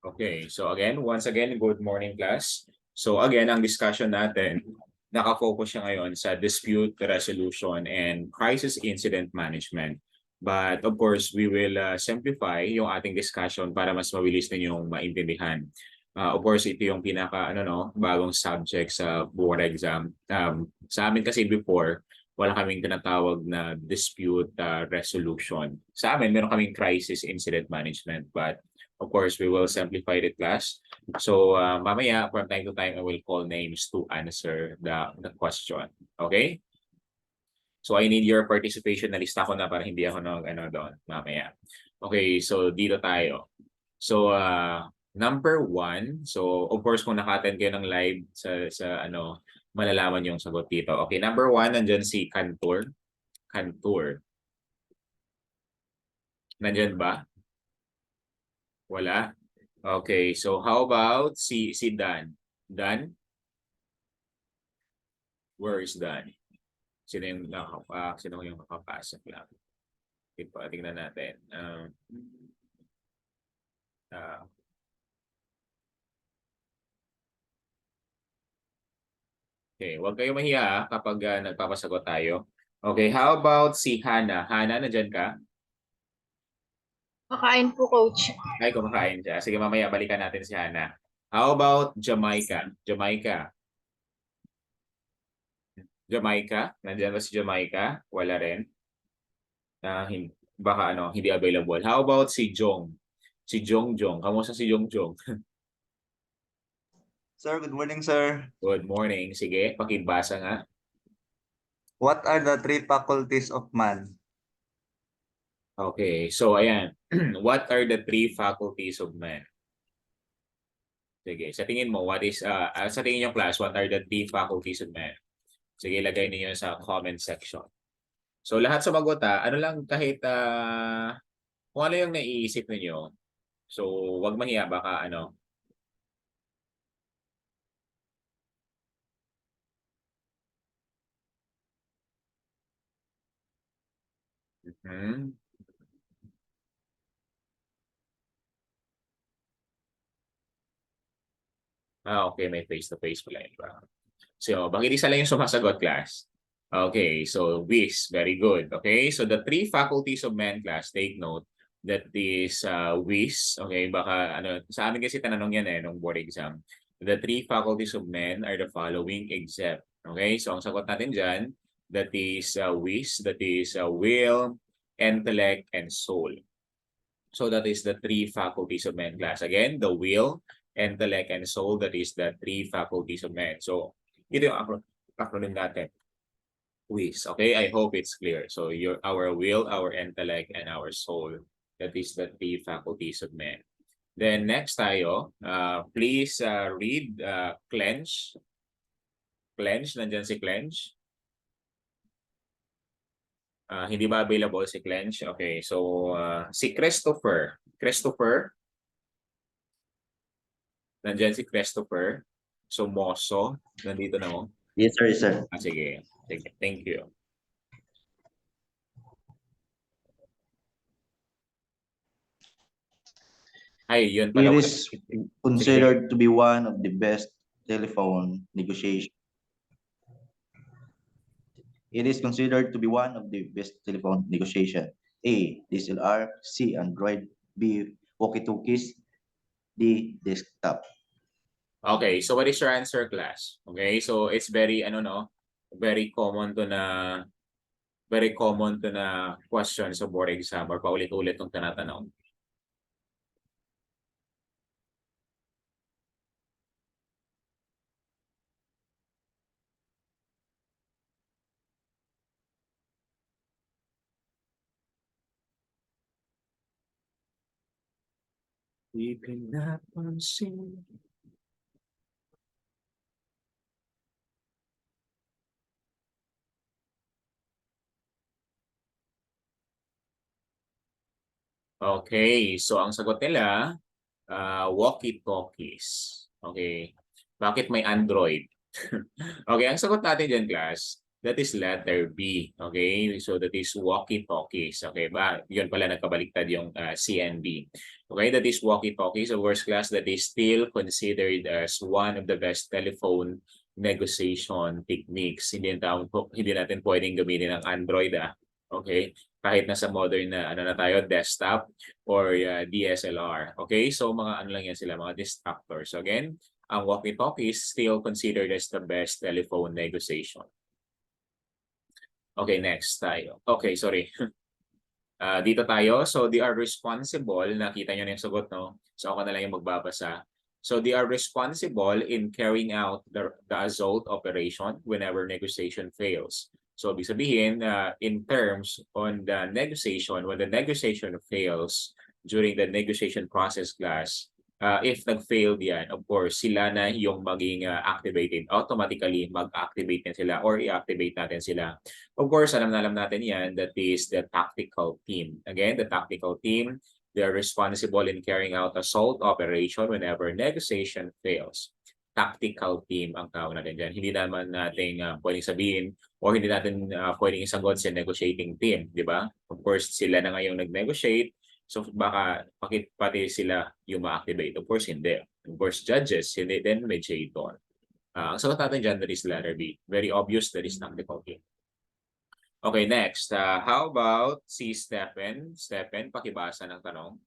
Okay, so again, once again, good morning class. So again, ang discussion natin, nakafocus siya ngayon sa dispute resolution and crisis incident management. But of course, we will simplify yung ating discussion para mas mabilis ninyong maintindihan. Of course, ito yung pinaka bagong subject sa board exam. Sa amin kasi before, wala kaming tinatawag na dispute resolution. Sa amin, meron kaming crisis incident management. But of course, we will simplify the class. So mamaya, from time to time, I will call names to answer the question. Okay? So I need your participation. Nalista ko na para hindi ako doon mamaya. Okay, so dito tayo. So number one, so of course kung naka-attend kayo ng live sa malalaman yung sagot dito. Okay, number one, nandyan si Cantor. Cantor. Nandyan ba? Wala? Okay, so how about si Dan? Dan? Where is Dan? Sino yung nakapasok lang? Tingnan natin. Uh, okay, huwag kayo mahiya kapag nagpapasagot tayo. Okay, how about si Hana? Hana, nandyan ka? Makain po, coach. Ay, kumakain siya. Sige, mamaya balikan natin si Hana. How about Jamaica? Jamaica? Jamaica? Nandyan ba si Jamaica? Wala rin. Baka hindi available. How about si Jong? Si Jongjong. Kamusta si Jongjong? Sir, good morning, sir. Good morning. Sige, pakibasa nga. What are the three faculties of man? Okay, so ayan. What are the three faculties of man? Sige, sa tingin mo, sa tingin yung class, what are the three faculties of man? Sige, lagay niyo sa comment section. So lahat sumagot ano lang kahit kung ano yung naiisip niyo. So wag mahiya baka Okay, may face-to-face pala yun. So, bakit isa lang yung sumasagot, class? Okay, so WIS, very good. Okay, so the three faculties of man, class, take note that is WIS. Okay, baka sa amin kasi tanong yan nung board exam. The three faculties of man are the following except. Okay, so ang sagot natin dyan, that is WIS, that is will, intellect, and soul. So that is the three faculties of man, class. Again, the will, intellect, and soul, that is the three faculties of man. So, ito yung acronym natin. WIS. Okay, I hope it's clear. So, our will, our intellect, and our soul, that is the three faculties of man. Then next tayo, please read Clench. Clench, nandyan si Clench. Hindi ba available si Clench? Okay, so si Christopher. Christopher. Nandyan si Christopher. So, Moso. Nandito na mo. Yes, sir. Sige. Thank you. Ay, yun pala. It is considered to be one of the best telephone negotiation. It is considered to be one of the best telephone negotiation. A, DSLR. C, Android. B, walkie-talkies. D, desktop. Okay, so what is your answer, class? Okay, so it's very very common to na question sa board exam or paulit-ulit ng tinatanong. Di pinapansin. Okay, so ang sagot nila, walkie-talkies. Okay, bakit may Android? Okay, ang sagot natin dyan, class, That is letter B. Okay? So that is walkie-talkies. Okay ba? Yun pala nagkabaliktad yung C and B. Okay? That is walkie-talkies. So first class, that is still considered as one of the best telephone negotiation techniques. Hindi natin pwedeng gamitin ng Android. Okay? Kahit nasa modern na ano na tayo, desktop or DSLR. Okay? So mga ano lang yan sila, mga distractors. So again, ang walkie-talkie is still considered as the best telephone negotiation. Okay, next tayo. Okay, sorry. Dito tayo. So, they are responsible. Nakita nyo na yung sagot, no? So, ako na lang yung magbabasa. So, they are responsible in carrying out the assault operation whenever negotiation fails. So, ibig sabihin, in terms on the negotiation, when the negotiation fails during the negotiation process class, if nag-failed yan, of course, sila na yung maging activated. Automatically, mag-activate na sila or i-activate natin sila. Of course, alam na alam natin yan, that is the tactical team. Again, the tactical team, they are responsible in carrying out assault operation whenever negotiation fails. Tactical team ang tawag natin dyan. Hindi naman natin pwedeng sabihin o hindi natin pwedeng isagot sa negotiating team, di ba? Of course, sila na ngayong nag-negotiate, so baka pati sila yung ma-activate. Of course, hindi. Of course, judges, hindi then mediator. Ang sagot natin dyan, that is letter B. Very obvious, that is tactical team. Okay, next. How about si Stephen? Stephen, pakibasa ng tanong.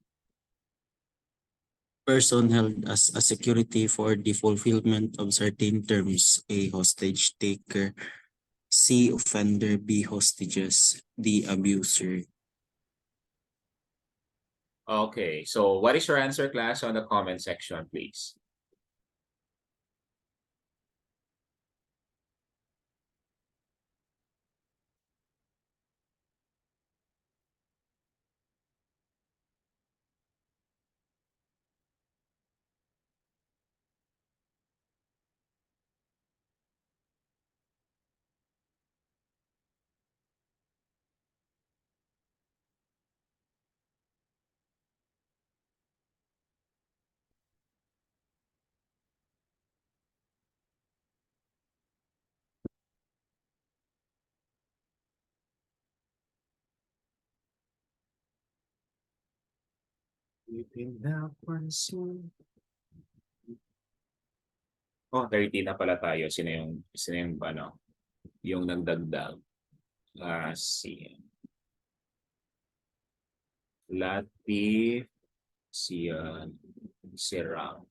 Person held as a security for the fulfillment of certain terms, A. Hostage taker, C. Offender, B. Hostages, D. Abuser. Okay, so what is your answer, class, on the comment section, please? Oh, 30 na pala tayo. Sino yung ano, yung nagdagdag? Si Latif, si Ram.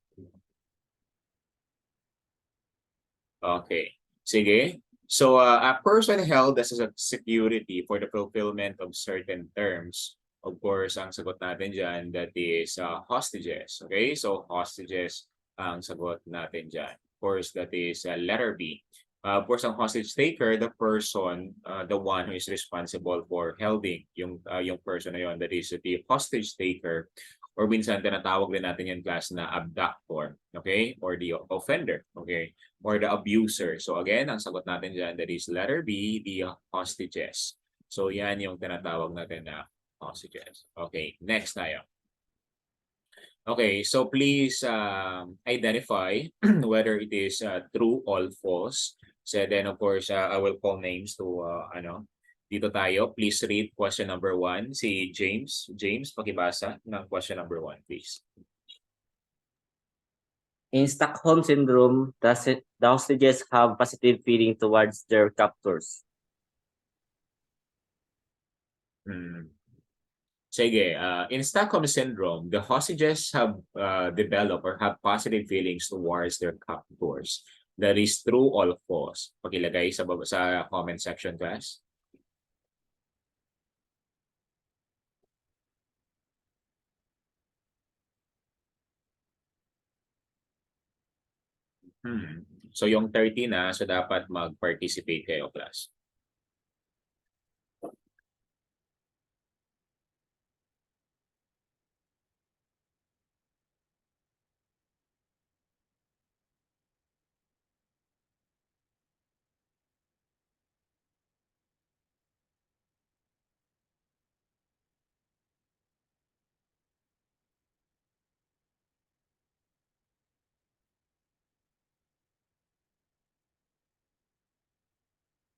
Okay. Sige. So, a person held as a security for the fulfillment of certain terms. Of course, ang sagot natin dyan, that is hostages. Okay? So, hostages ang sagot natin dyan. Of course, that is letter B. Of course, ang hostage taker, the person, the one who is responsible for holding yung person na yun, that is the hostage taker, or minsan tinatawag din natin yung class na abductor, okay? Or the offender, okay? Or the abuser. So again, ang sagot natin dyan, that is letter B, the hostages. So yan yung tinatawag natin na hostages. Okay, next tayo. Okay, so please identify whether it is true or false. So then of course, I will call names to dito tayo. Please read question number 1. Si James. James, pakibasa ng question number 1, please. In Stockholm Syndrome, the hostages have positive feeling towards their captors. Sige, in Stockholm Syndrome, the hostages have developed or have positive feelings towards their captors. That is true or false? Pakilagay sa comment section, class. So yung 30 na, so dapat mag-participate kayo, class.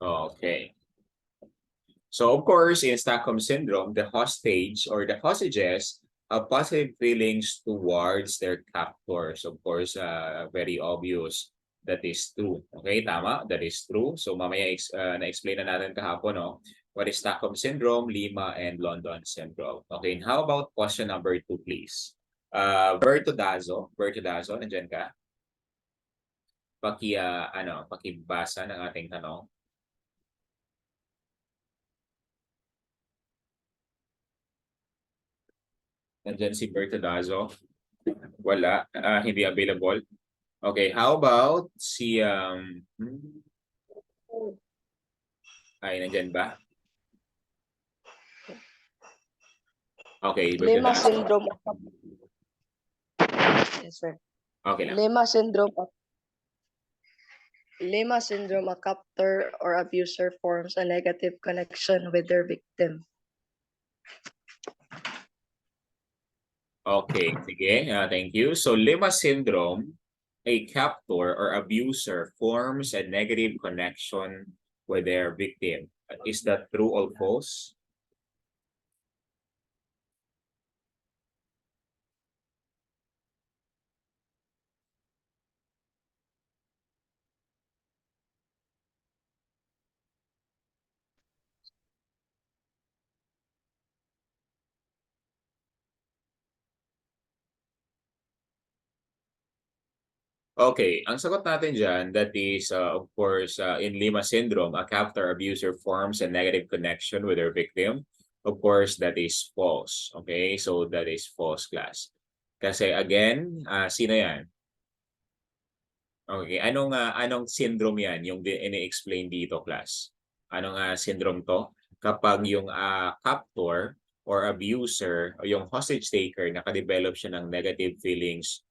Okay. So of course, in Stockholm Syndrome, the hostage or the hostages have positive feelings towards their captors. Of course, very obvious. That is true. Okay, tama? That is true. So mamaya na-explain na natin kahapon, no? What is Stockholm Syndrome, Lima, and London Syndrome. Okay, and how about question number 2, please? Berto Dazo, nandiyan ka? Pakibasa ng ating tanong. Nandiyan si Berto Dazo. Wala, hindi available. Okay, how about si ay nandiyan ba? Okay, Berto Lima Dazo. syndrome. Yes, sir. Okay lang. Lima syndrome. Lima syndrome, a captor or abuser forms a negative connection with their victim. Okay, sige. Thank you. So Lima syndrome, a captor or abuser forms a negative connection with their victim. Is that true or false? Okay, ang sagot natin dyan, that is, of course, in Lima syndrome, a captor abuser forms a negative connection with their victim. Of course, that is false. Okay, so that is false, class. Kasi again, sino yan? Okay, anong syndrome yan, yung ini-explain dito, class? Anong syndrome to? Kapag yung captor or abuser o yung hostage taker nakadevelop siya ng negative feelings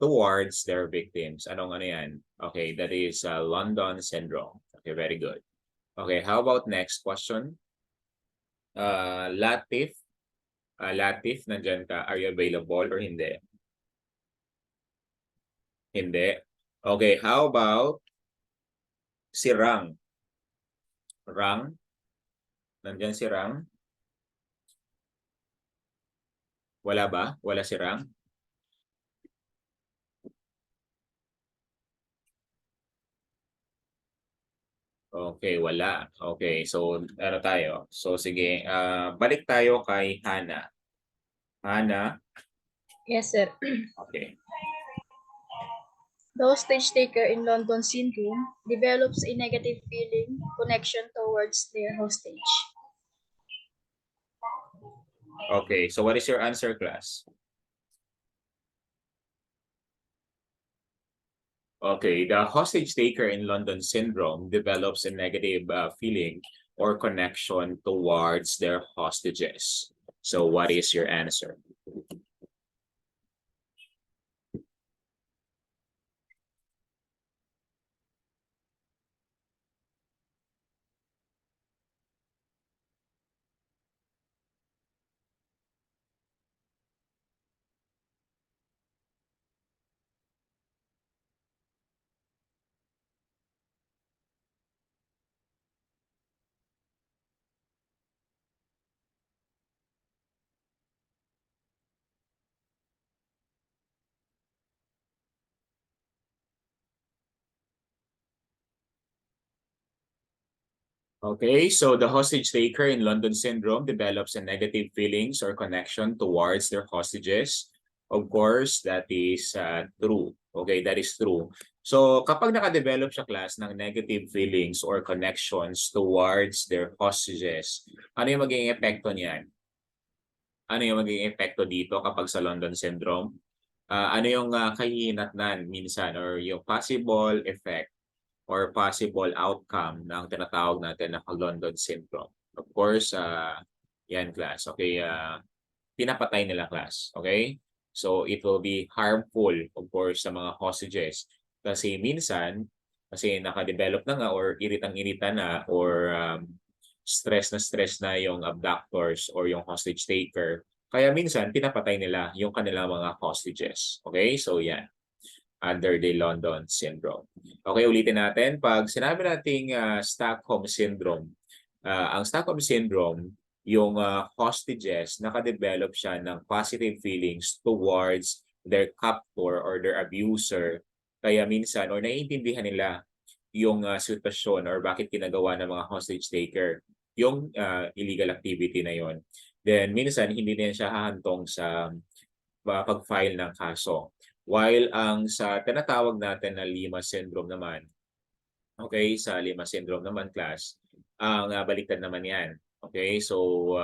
towards their victims. Ano yan? Okay, that is London Syndrome. Okay, very good. Okay, how about next question? Latif. Latif, nandyan ka. Are you available or hindi? Hindi. Okay, how about si Rang? Rang? Nandyan si Rang? Wala ba? Wala si Rang? Okay, wala. Okay, so ano tayo? So sige, balik tayo kay Hana. Hana, Yes, sir. okay. The hostage taker in London syndrome develops a negative feeling connection towards their hostage. Okay, so what is your answer, class? Okay, the hostage taker in London syndrome develops a negative feeling or connection towards their hostages. So what is your answer? Okay, so the hostage taker in London syndrome develops a negative feelings or connection towards their hostages. Of course, that is true. Okay, that is true. So kapag nakadevelop siya, class, ng negative feelings or connections towards their hostages, ano yung magiging epekto niyan? Ano yung magiging epekto dito kapag sa London syndrome? Ano yung kahihinatnan minsan or yung possible effect or possible outcome ng tinatawag natin na London Syndrome. Of course, yan, class. Okay, pinapatay nila, class. Okay? So, it will be harmful, of course, sa mga hostages. Kasi minsan, kasi nakadevelop na nga or iritang-irita na or stress na yung abductors or yung hostage taker. Kaya minsan, pinapatay nila yung kanilang mga hostages. Okay? So, yan. under the London Syndrome. Okay, ulitin natin. Pag sinabi nating Stockholm Syndrome, ang Stockholm Syndrome, yung hostages, nakadevelop siya ng positive feelings towards their captor or their abuser. Kaya minsan, or naiintindihan nila yung sitwasyon or bakit ginagawa ng mga hostage taker yung illegal activity na yon. Then minsan, hindi na siya hahantong sa pag-file ng kaso. While ang sa tinatawag natin na Lima Syndrome naman, okay, sa Lima Syndrome naman class, ang baliktad naman yan. Okay, so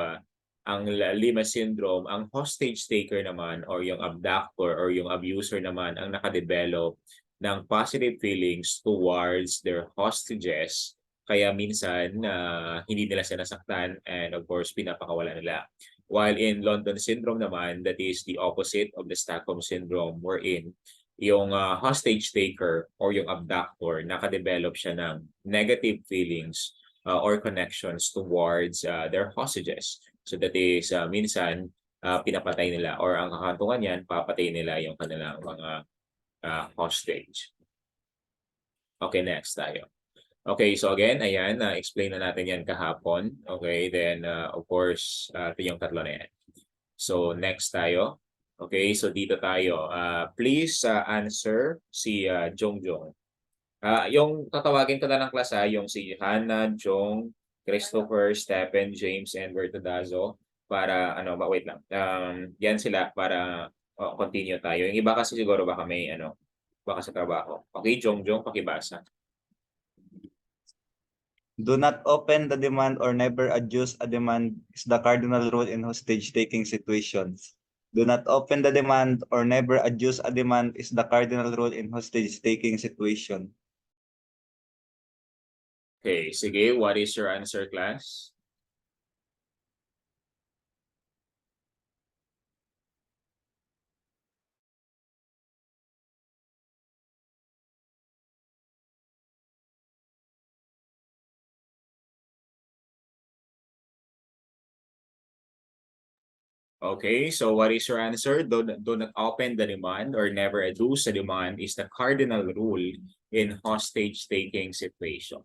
ang Lima Syndrome, ang hostage taker naman or yung abductor or yung abuser naman ang nakadevelop ng positive feelings towards their hostages. Kaya minsan hindi nila sinasaktan and of course pinapakawala nila. While in London Syndrome naman, that is the opposite of the Stockholm Syndrome wherein yung hostage taker or yung abductor, nakadevelop siya ng negative feelings or connections towards their hostages. So that is minsan pinapatay nila or ang kakantungan niyan, papatay nila yung kanilang mga hostage. Okay, next tayo. Okay, so again, ayan, explain na natin yan kahapon. Okay, then of course, ito yung tatlo na yan. So next tayo. Okay, so dito tayo. Please answer si Jongjong. Yung tatawagin ko na ng class yung si Hannah, Jong, Christopher, Stephen, James, and Bertadazo para wait lang. Yan sila para continue tayo. Yung iba kasi siguro baka may baka sa trabaho. Okay, Jongjong, pakibasa. Do not open the demand or never adjust a demand is the cardinal rule in hostage-taking situations. Do not open the demand or never adjust a demand is the cardinal rule in hostage-taking situation. Okay, sige, what is your answer, class? Okay, so what is your answer? Do not open the demand or never adduce a demand is the cardinal rule in hostage-taking situation.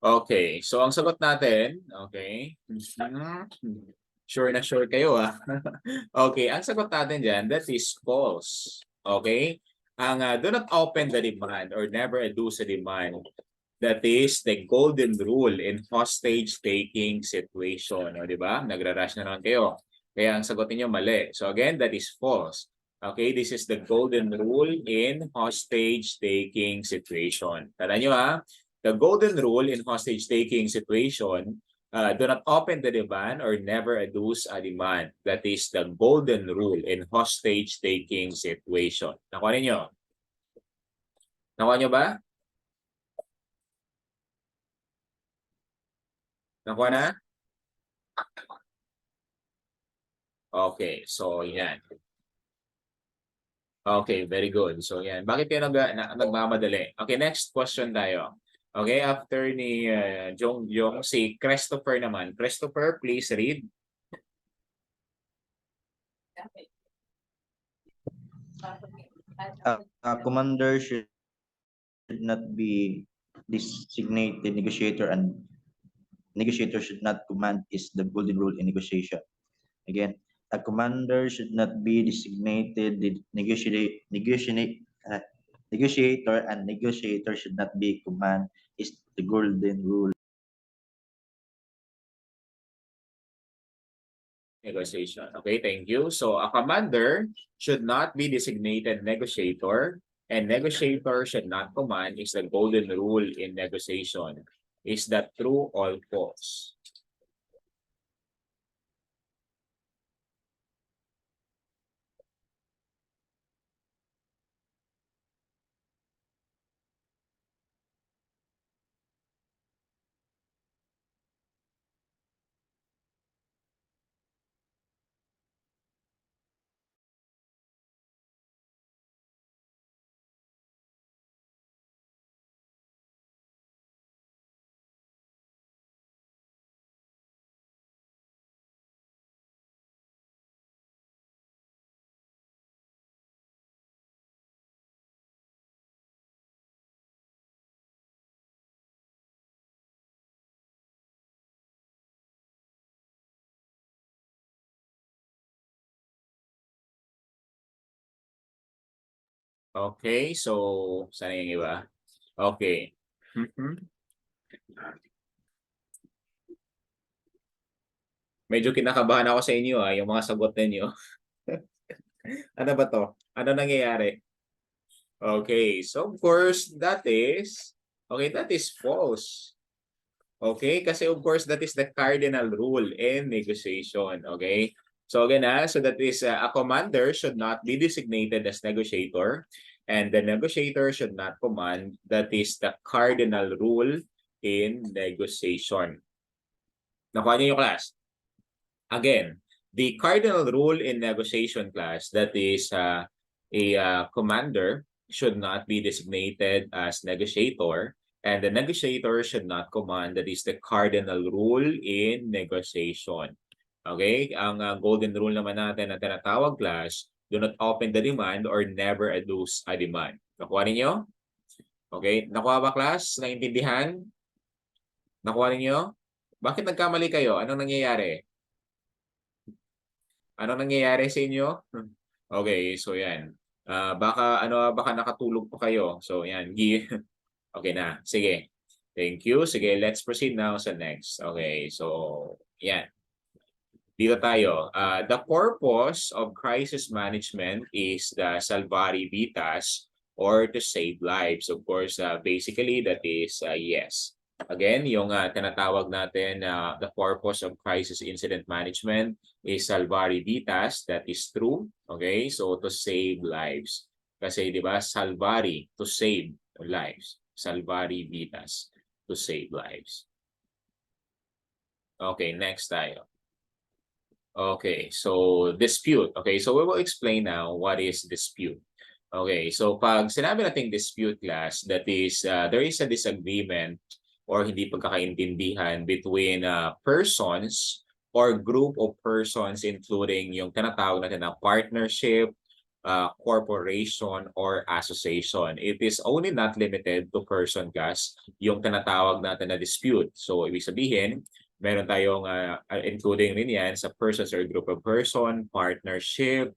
Okay, so ang sagot natin, okay. Sure na sure kayo Okay, ang sagot natin dyan, that is false. Okay? Ang do not open the demand or never adduce a demand, that is the golden rule in hostage-taking situation. O, di ba? Nagra-rush na naman kayo. Kaya ang sagot niyo mali. So again, that is false. Okay, this is the golden rule in hostage-taking situation. Tandaan nyo the golden rule in hostage-taking situation, do not open the demand or never adduce a demand. That is the golden rule in hostage-taking situation. Nakuha ninyo? Nakuha nyo ba? Nakuha na? Okay, so yan. Okay, very good. So yan. Bakit kayo nagmamadali? Okay, next question tayo. Okay, after ni Jongjong, si Christopher naman. Christopher, please read. Commander should not be designated negotiator and negotiator should not command is the golden rule in negotiation. Again, a commander should not be designated the negotiator and negotiator should not be command is the golden rule. Negotiation. Okay, thank you. So a commander should not be designated negotiator and negotiator should not command is the golden rule in negotiation. Is that true or false? Okay, so saan yung iba? Okay. Medyo kinakabahan ako sa inyo yung mga sagot ninyo. Ano ba to? Ano nangyayari? Okay, so of course that is false. Okay, kasi of course that is the cardinal rule in negotiation. Okay, so again so that is a commander should not be designated as negotiator, and the negotiator should not command. That is the cardinal rule in negotiation. Nakuha niyo yung class? Again, the cardinal rule in negotiation, class, that is a commander should not be designated as negotiator, and the negotiator should not command. That is the cardinal rule in negotiation. Okay? Ang golden rule naman natin na tinatawag, class, do not open the demand or never adduce a demand. Nakuha ninyo? Okay? Nakuha ba, class? Naintindihan? Nakuha ninyo? Bakit nagkamali kayo? Anong nangyayari? Ano nangyayari sa inyo? Okay, so yan. Baka nakatulog pa kayo. So yan. Okay na. Sige. Thank you. Sige, let's proceed now sa next. Okay, so yan. Dito tayo. The purpose of crisis management is the salvari vitas or to save lives. Of course, basically that is yes. Again, yung tinatawag natin the purpose of crisis incident management is salvari vitas. That is true. Okay, so to save lives. Kasi di ba, salvari, to save lives. Salvari vitas, to save lives. Okay, next tayo. Okay, so dispute. Okay, so we will explain now what is dispute. Okay, so pag sinabi nating dispute, class, that is there is a disagreement or hindi pagkakaintindihan between persons or group of persons, including yung tinatawag natin na partnership, corporation, or association. It is only not limited to person, class, yung tinatawag natin na dispute. So ibig sabihin, meron tayong including rin yan sa persons or group of person, partnership,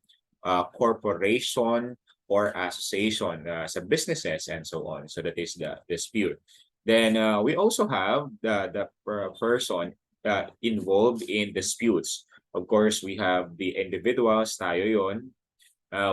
corporation, or association sa businesses and so on. So that is the dispute. Then we also have the person involved in disputes. Of course, we have the individuals, tayo yon.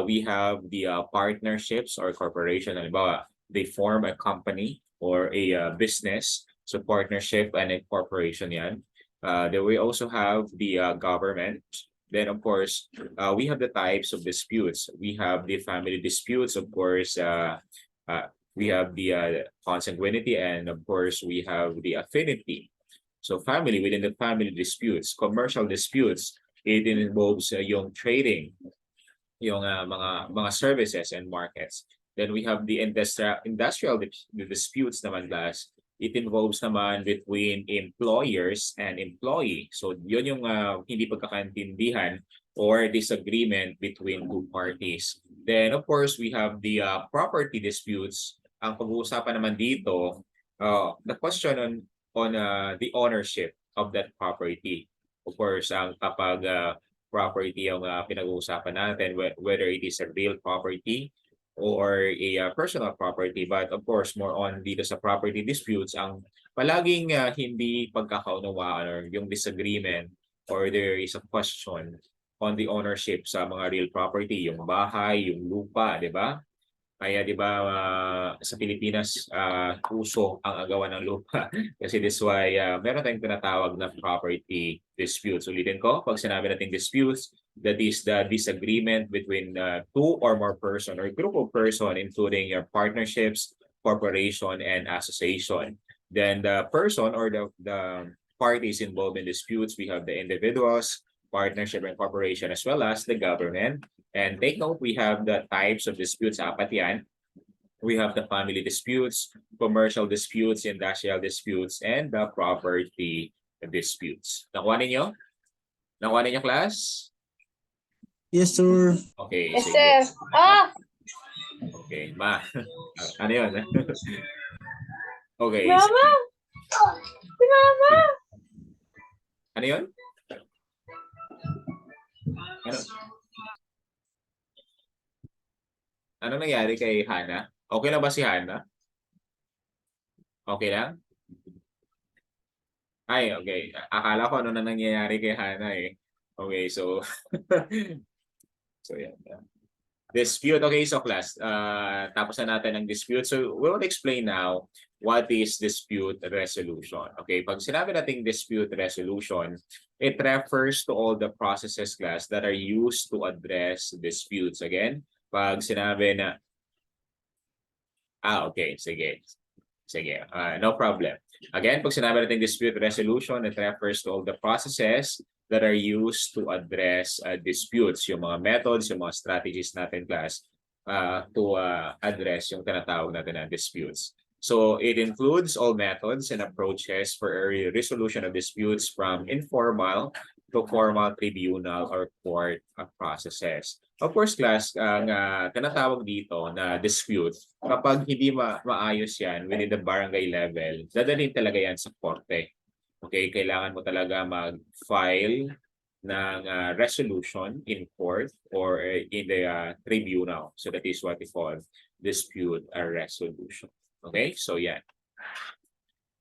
We have the partnerships or corporation. Halimbawa, they form a company or a business. So partnership and a corporation yan. Then we also have the government. Then of course, we have the types of disputes. We have the family disputes, of course. We have the consanguinity, and of course, we have the affinity. So family, within the family disputes, commercial disputes, it involves yung trading, yung mga services and markets. Then we have the industrial disputes naman, class. It involves naman between employers and employee. So yun yung hindi pagkakaintindihan or disagreement between two parties. Then of course, we have the property disputes. Ang pag-uusapan naman dito, the question on the ownership of that property. Of course, kapag property yung pinag-uusapan natin, whether it is a real property or a personal property. But of course, more on dito sa property disputes, ang palaging hindi pagkakaunawaan or yung disagreement or there is a question on the ownership sa mga real property, yung bahay, yung lupa, di ba? Kaya 'di ba sa Pilipinas uso ang agawan ng lupa kasi this why meron tayong tinatawag na property disputes. Ulitin ko, pag sinabi nating disputes, that is the disagreement between two or more person or group of person including your partnerships, corporation, and association. Then the person or the parties involved in disputes, we have the individuals, partnership, and corporation, as well as the government. And take note, we have the types of disputes, apat yan. We have the family disputes, commercial disputes, industrial disputes, and the property disputes. Nakuha ninyo? Nakuha ninyo, class? Yes, sir. Okay, Yes, sige. sir. Ah! Okay, ma. Ano yun? Okay. Mama! Mama! Ano yun? Ano? Ano nangyari kay Hana? Okay lang ba si Hana? Okay lang? Ay, okay. Akala ko ano na nangyayari kay Hana eh. Okay, so so yan. Dispute. Okay, so class, tapos na natin ang dispute. So we will explain now what is dispute resolution. Okay, pag sinabi nating dispute resolution, it refers to all the processes, class, that are used to address disputes. Again, pag sinabi na okay, sige. Sige, no problem. Again, pag sinabi natin dispute resolution, it refers to all the processes that are used to address disputes, yung mga methods, yung mga strategies natin, class, to address yung tinatawag natin na disputes. So it includes all methods and approaches for a resolution of disputes from informal to formal tribunal or court processes. Of course, class, ang tinatawag dito na dispute, kapag hindi maayos yan within the barangay level, dadalhin talaga yan sa korte. Okay, kailangan mo talaga mag-file ng resolution in court or in the tribunal. So that is what we call dispute resolution. Okay, so yan.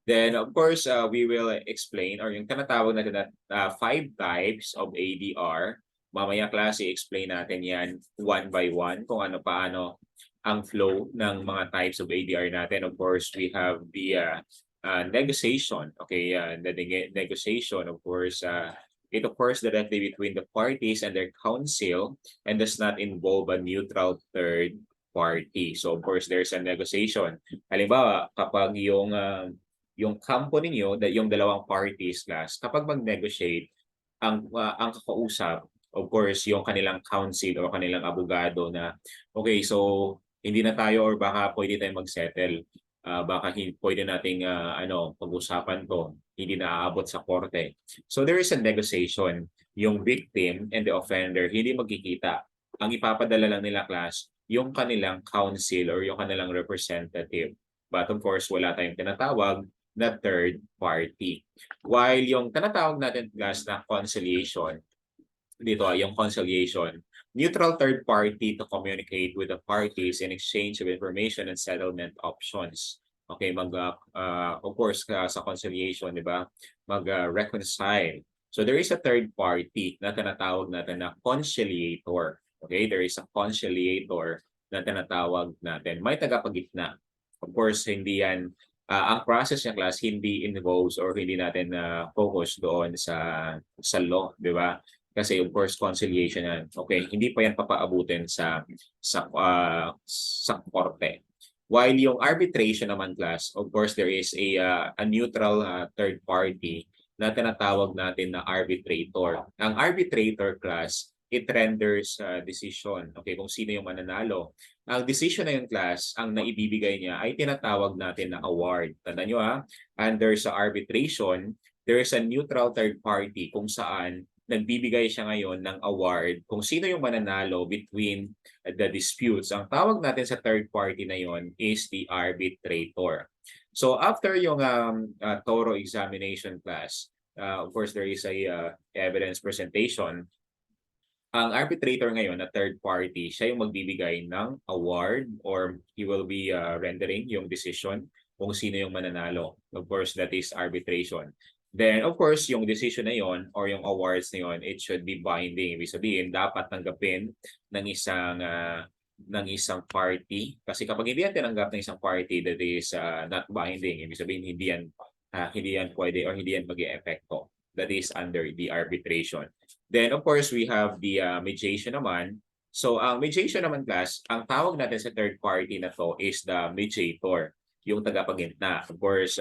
Then, of course, we will explain or yung tinatawag natin na 5 types of ADR. Mamaya klase, explain natin yan one by one kung paano ang flow ng mga types of ADR natin. Of course, we have the negotiation. Okay, the negotiation, of course, it occurs directly between the parties and their counsel and does not involve a neutral third party. So, of course, there's a negotiation. Halimbawa, kapag yung kampo ninyo, yung dalawang parties, class, kapag mag-negotiate, ang kakausap, of course, yung kanilang counsel o kanilang abogado na, okay, so hindi na tayo or baka pwede tayong mag-settle. Baka pwede nating pag-usapan to, hindi na aabot sa korte. So there is a negotiation. Yung victim and the offender, hindi magkikita. Ang ipapadala lang nila, class, yung kanilang counsel or yung kanilang representative. But of course, wala tayong tinatawag na third party. While yung tinatawag natin, class, na conciliation, dito yung conciliation, neutral third party to communicate with the parties in exchange of information and settlement options. Okay, of course, sa conciliation, di ba, mag-reconcile. So there is a third party na tinatawag natin na conciliator. Okay, there is a conciliator na tinatawag natin. May tagapagitna. Of course, hindi yan, ang process niya, class, hindi involves or hindi natin focus doon sa law, di ba? Kasi of course conciliation yan. Okay, hindi pa yan papaabutin sa korte. While yung arbitration naman, class, of course there is a neutral third party na tinatawag natin na arbitrator. Ang arbitrator, class, it renders decision. Okay, kung sino yung mananalo. Ang decision na yung, class, ang naibibigay niya ay tinatawag natin na award. Tandaan nyo under sa arbitration, there is a neutral third party kung saan nagbibigay siya ngayon ng award kung sino yung mananalo between the disputes. Ang tawag natin sa third party na yon is the arbitrator. So after yung thorough examination, class, of course there is a evidence presentation. Ang arbitrator ngayon na third party, siya yung magbibigay ng award or he will be rendering yung decision kung sino yung mananalo. Of course, that is arbitration. Then, of course, yung decision na yon or yung awards na yon, it should be binding. Ibig sabihin, dapat tanggapin ng isang ng isang party. Kasi kapag hindi yan tinanggap ng isang party that is not binding, ibig sabihin hindi yan pwede or hindi yan mag-e-epekto. That is under the arbitration. Then of course, we have the mediation naman. So ang mediation naman class, ang tawag natin sa third party na to is the mediator, yung tagapagitna. Of course,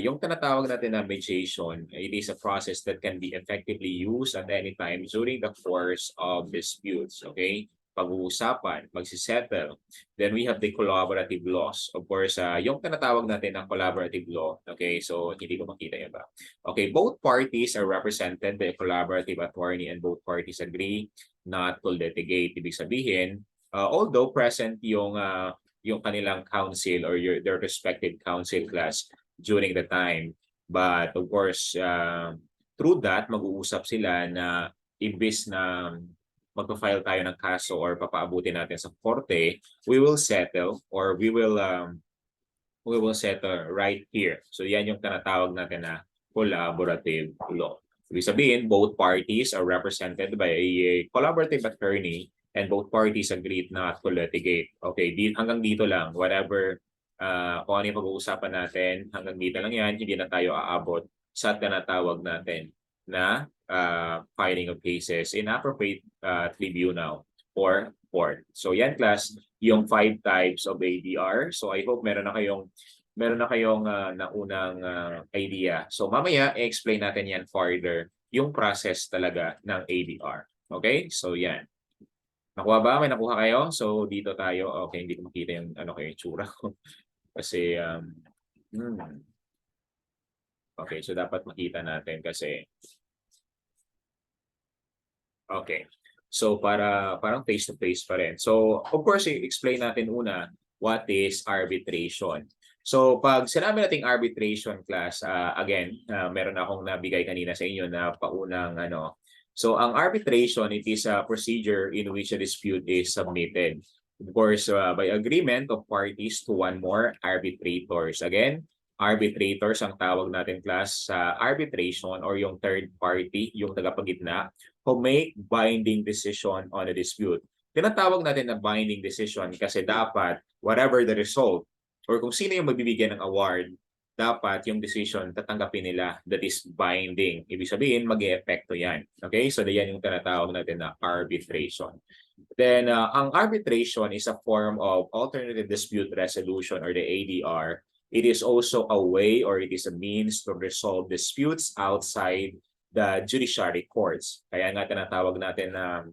yung tinatawag natin na mediation, it is a process that can be effectively used at any time during the course of disputes. Okay? Pag-uusapan, magsisettle. Then we have the collaborative laws. Of course, yung tinatawag natin ng collaborative law. Okay? So, hindi ko makita yun ba? Okay, both parties are represented by a collaborative attorney and both parties agree not to litigate. Ibig sabihin, although present yung kanilang counsel or their respective counsel class during the time. But of course, through that, mag-uusap sila na imbis na magpa-file tayo ng kaso or papaabutin natin sa korte, we will settle or we will settle right here. So yan yung tinatawag natin na collaborative law. Ibig sabihin, both parties are represented by a collaborative attorney and both parties agreed not to litigate. Okay, hanggang dito lang. Whatever kung ano yung pag-uusapan natin, hanggang dito lang yan, hindi na tayo aabot sa tinatawag natin na filing of cases in appropriate tribunal or court. So yan class, yung 5 types of ADR. So I hope meron na kayong naunang idea. So mamaya, i-explain natin yan further, yung process talaga ng ADR. Okay? So yan. Nakuha ba? May nakuha kayo? So dito tayo. Okay, hindi ko makita yung kayo tsura ko. Kasi, okay, so dapat makita natin kasi, okay. So, parang face-to-face pa rin. So, of course, i-explain natin una what is arbitration. So, pag sinabi nating arbitration class, again, meron akong nabigay kanina sa inyo na paunang So, ang arbitration, it is a procedure in which a dispute is submitted. Of course, by agreement of parties to one more arbitrators. Again, arbitrators ang tawag natin class sa arbitration or yung third party, yung tagapagitna, who make binding decision on a dispute. Tinatawag natin na binding decision kasi dapat whatever the result or kung sino yung magbibigyan ng award, dapat yung decision tatanggapin nila that is binding. Ibig sabihin, mag-e-epekto yan. Okay? So, yan yung tinatawag natin na arbitration. Then, ang arbitration is a form of alternative dispute resolution or the ADR. It is also a way or it is a means to resolve disputes outside the judiciary courts. Kaya nga tinatawag natin na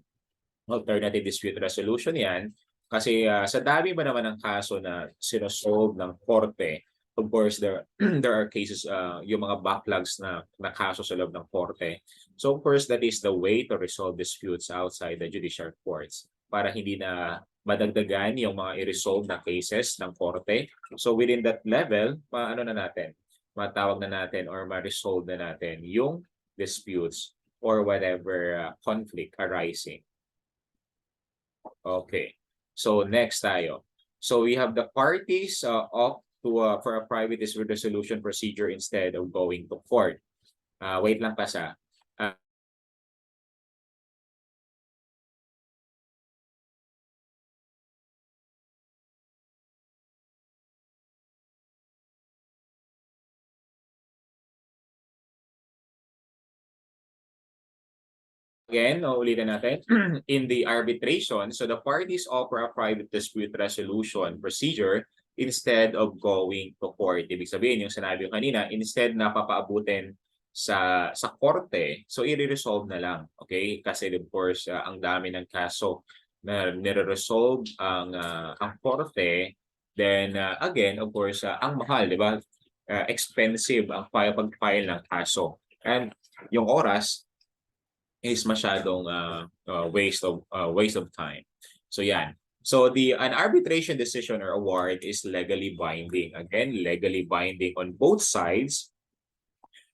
alternative dispute resolution yan. Kasi sa dami ba naman ng kaso na sinosolve ng korte, of course, there are cases, yung mga backlogs na kaso sa loob ng korte. So, of course, that is the way to resolve disputes outside the judicial courts para hindi na madagdagan yung mga i-resolve na cases ng korte. So, within that level, matawag na natin or ma-resolve na natin yung disputes or whatever conflict arising. Okay. So, next tayo. So, we have the parties for a private dispute resolution procedure instead of going to court. Wait lang pa sa. Again, ulitin natin. In the arbitration, so the parties offer a private dispute resolution procedure instead of going to court. Ibig sabihin, yung sinabi ko kanina, instead na papaabutin sa korte, so i-resolve na lang. Okay? Kasi of course, ang dami ng kaso na nire-resolve ang korte, then again, of course, ang mahal, di ba? Expensive ang pag-file ng kaso. And yung oras is masyadong waste of time. So yan. So an arbitration decision or award is legally binding. Again, legally binding on both sides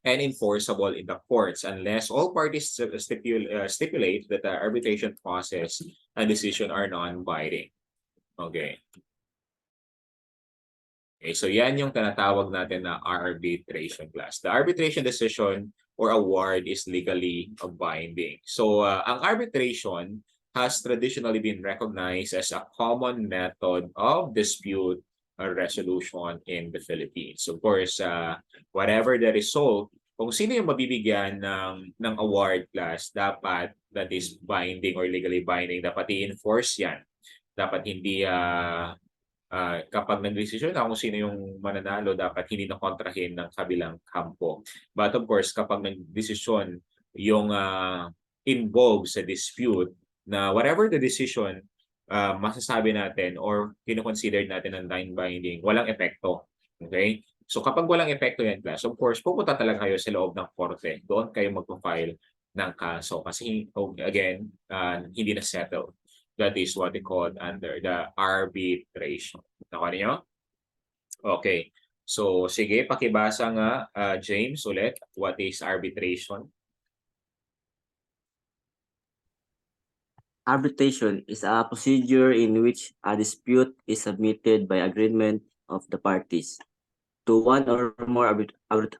and enforceable in the courts unless all parties stipulate that the arbitration process and decision are non-binding. Okay. Okay, so yan yung tinatawag natin na arbitration class. The arbitration decision or award is legally binding. So ang arbitration has traditionally been recognized as a common method of dispute resolution in the Philippines. Of course, whatever the result, kung sino yung mabibigyan ng award class, dapat that is binding or legally binding, dapat i-enforce yan. Dapat hindi kapag nag-decision na kung sino yung mananalo, dapat hindi na kontrahin ng kabilang kampo. But of course, kapag nag-decision yung involved sa dispute, na whatever the decision, masasabi natin or kino-consider natin ng non-binding, walang epekto. Okay? So kapag walang epekto yan, class, of course, pupunta talaga kayo sa loob ng korte. Doon kayo mag-file ng kaso. Kasi, again, hindi na settled. That is what they call under the arbitration. Nakuha niyo? Okay. So, sige, pakibasa nga, James, ulit. What is arbitration? Arbitration is a procedure in which a dispute is submitted by agreement of the parties to one or more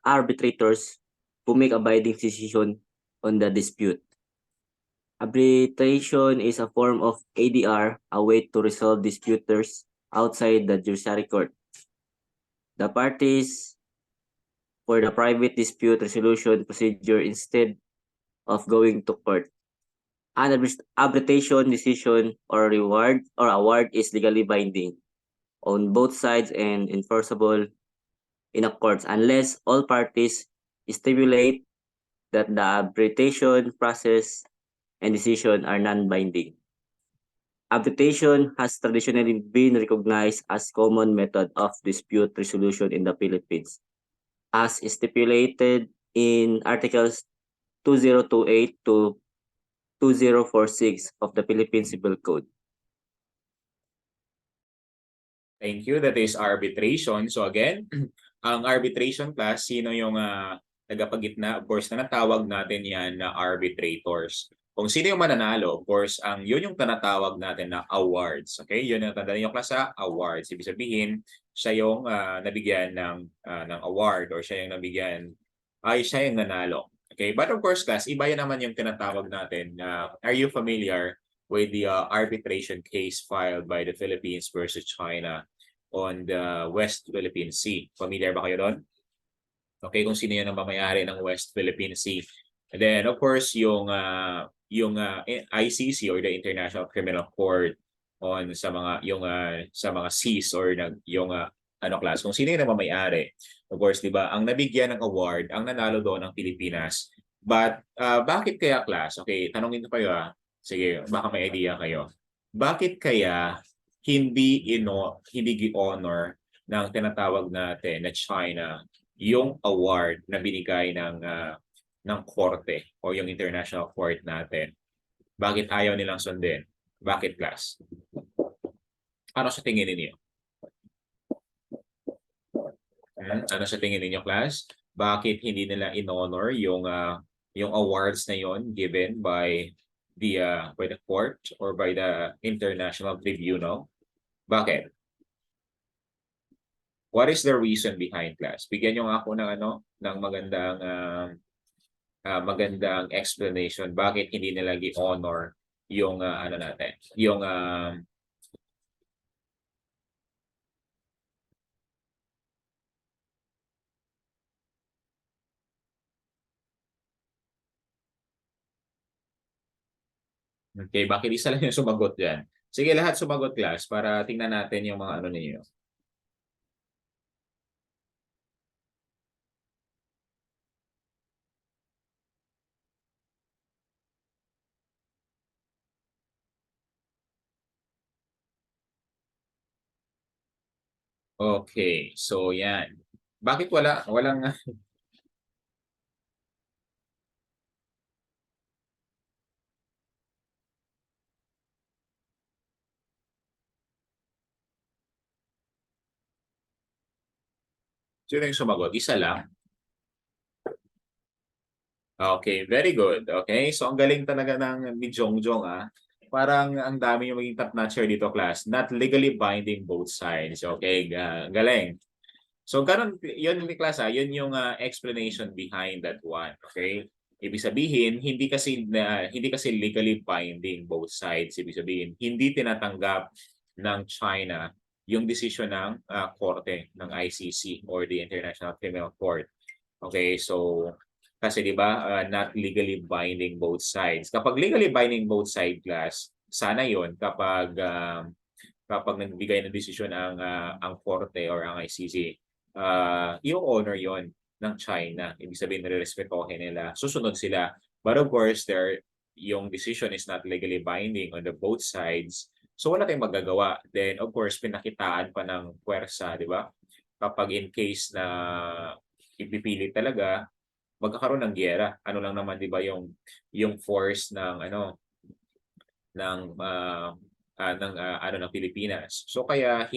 arbitrators who make a binding decision on the dispute. Arbitration is a form of ADR, a way to resolve disputers outside the judiciary court. The parties for the private dispute resolution procedure instead of going to court. An arbitration decision or reward or award is legally binding on both sides and enforceable in a court unless all parties stipulate that the arbitration process and decision are non-binding. Arbitration has traditionally been recognized as common method of dispute resolution in the Philippines, as stipulated in Articles 2028 to 2046 of the Philippine Civil Code. Thank you. That is arbitration. So again, ang arbitration class, sino yung tagapagitna? Of course, tinatawag natin yan na arbitrators. Kung sino yung mananalo, of course, yun yung tinatawag natin na awards. Okay? Yun yung tandaan yung class awards. Ibig sabihin, siya yung nabigyan ng award or siya yung nabigyan, siya yung nanalo. Okay? But of course, class, iba yan naman yung tinatawag natin. Are you familiar with the arbitration case filed by the Philippines versus China on the West Philippine Sea? Familiar ba kayo doon? Okay, kung sino yan ang mamayari ng West Philippine Sea. And then, of course, yung ICC or the International Criminal Court on sa mga seas or class, kung sino yung mamayari. Of course, di ba, ang nabigyan ng award, ang nanalo doon ng Pilipinas. But bakit kaya, class? Okay, tanongin ko kayo Sige, baka may idea kayo. Bakit kaya hindi gi-honor ng tinatawag natin na China yung award na binigay ng korte o yung international court natin? Bakit ayaw nilang sundin? Bakit, class? Ano sa tingin ninyo? Ano sa tingin ninyo, class? Bakit hindi nila in-honor yung awards na yon given by the court or by the international tribunal? Bakit? What is the reason behind, class? Bigyan niyo ako ng magandang explanation bakit hindi nila gi-honor yung Okay, bakit isa lang yung sumagot dyan? Sige, lahat sumagot, class, para tingnan natin yung mga ninyo. Okay, so yan. Bakit walang sino yung sumagot? Isa lang? Okay, very good. Okay, so ang galing talaga ni Jongjong Parang ang dami yung maging top-notcher dito, class. Not legally binding both sides. Okay, galing. So, yun ni class yun yung explanation behind that one. Okay? Ibig sabihin, hindi kasi legally binding both sides. Ibig sabihin, hindi tinatanggap ng China yung desisyon ng korte ng ICC or the International Criminal Court. Okay, so kasi 'di ba, not legally binding both sides. Kapag legally binding both side class, sana 'yon kapag nagbigay ng desisyon ang korte or ang ICC, yung honor 'yon ng China. Ibig sabihin nirerespetuhin nila, susunod sila. But of course, yung decision is not legally binding on the both sides. So wala tayong magagawa. Then of course, pinakitaan pa ng puwersa, 'di ba? Kapag in case na ipipilit talaga, magkakaroon ng giyera. Ano lang naman 'di ba yung force ng ng Pilipinas. So kaya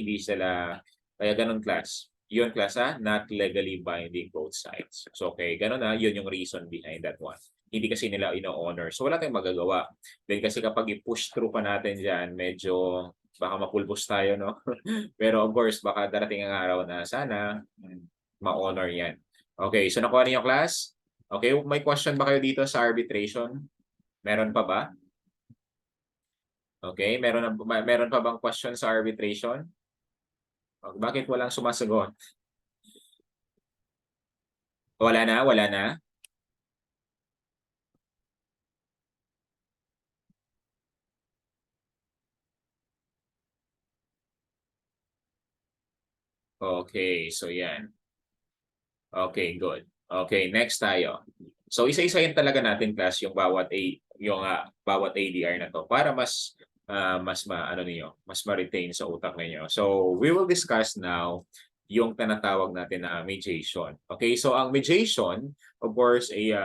ganun class. Yun class not legally binding both sides. So okay, ganun yun yung reason behind that one. Hindi kasi nila ino-honor. So wala tayong magagawa. Then kasi kapag i-push through pa natin diyan, medyo baka mapulbos tayo, no? Pero of course, baka darating ang araw na sana ma-honor yan. Okay, so nakuha niyo class? Okay, may question ba kayo dito sa arbitration? Meron pa ba? Okay, meron pa bang question sa arbitration? Bakit walang sumasagot? Wala na? Okay, so yan. Okay, good. Okay, next tayo. So isa-isahin talaga natin class yung bawat ADR na to para mas ma-retain sa utak ninyo. So we will discuss now yung tinatawag natin na mediation. Okay, so ang mediation, of course, it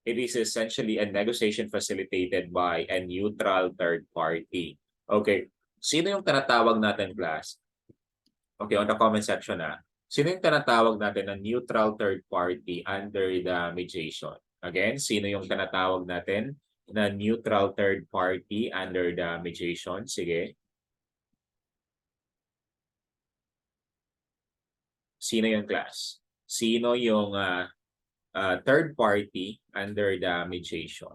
is essentially a negotiation facilitated by a neutral third party. Okay, sino yung tinatawag natin class? Okay, on the comment section sino yung tinatawag natin na neutral third party under the mediation? Again, sino yung tinatawag natin na neutral third party under the mediation? Sige. Sino yung class? Sino yung third party under the mediation?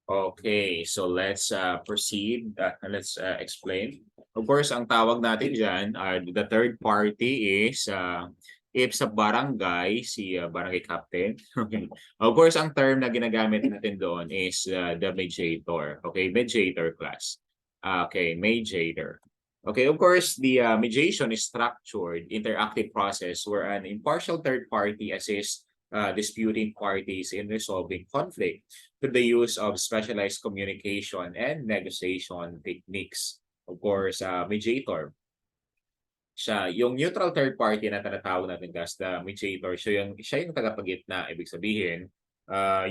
Okay, so let's proceed. Let's explain. Of course, ang tawag natin dyan, the third party is if sa barangay, si barangay captain. Okay. Of course, ang term na ginagamit natin doon is the mediator. Okay, mediator class. Okay, mediator. Okay, of course, the mediation is structured interactive process where an impartial third party assists disputing parties in resolving conflict through the use of specialized communication and negotiation techniques. Of course, mediator. Yung neutral third party na tinatawag natin as the mediator, siya yung tagapagitna. Ibig sabihin,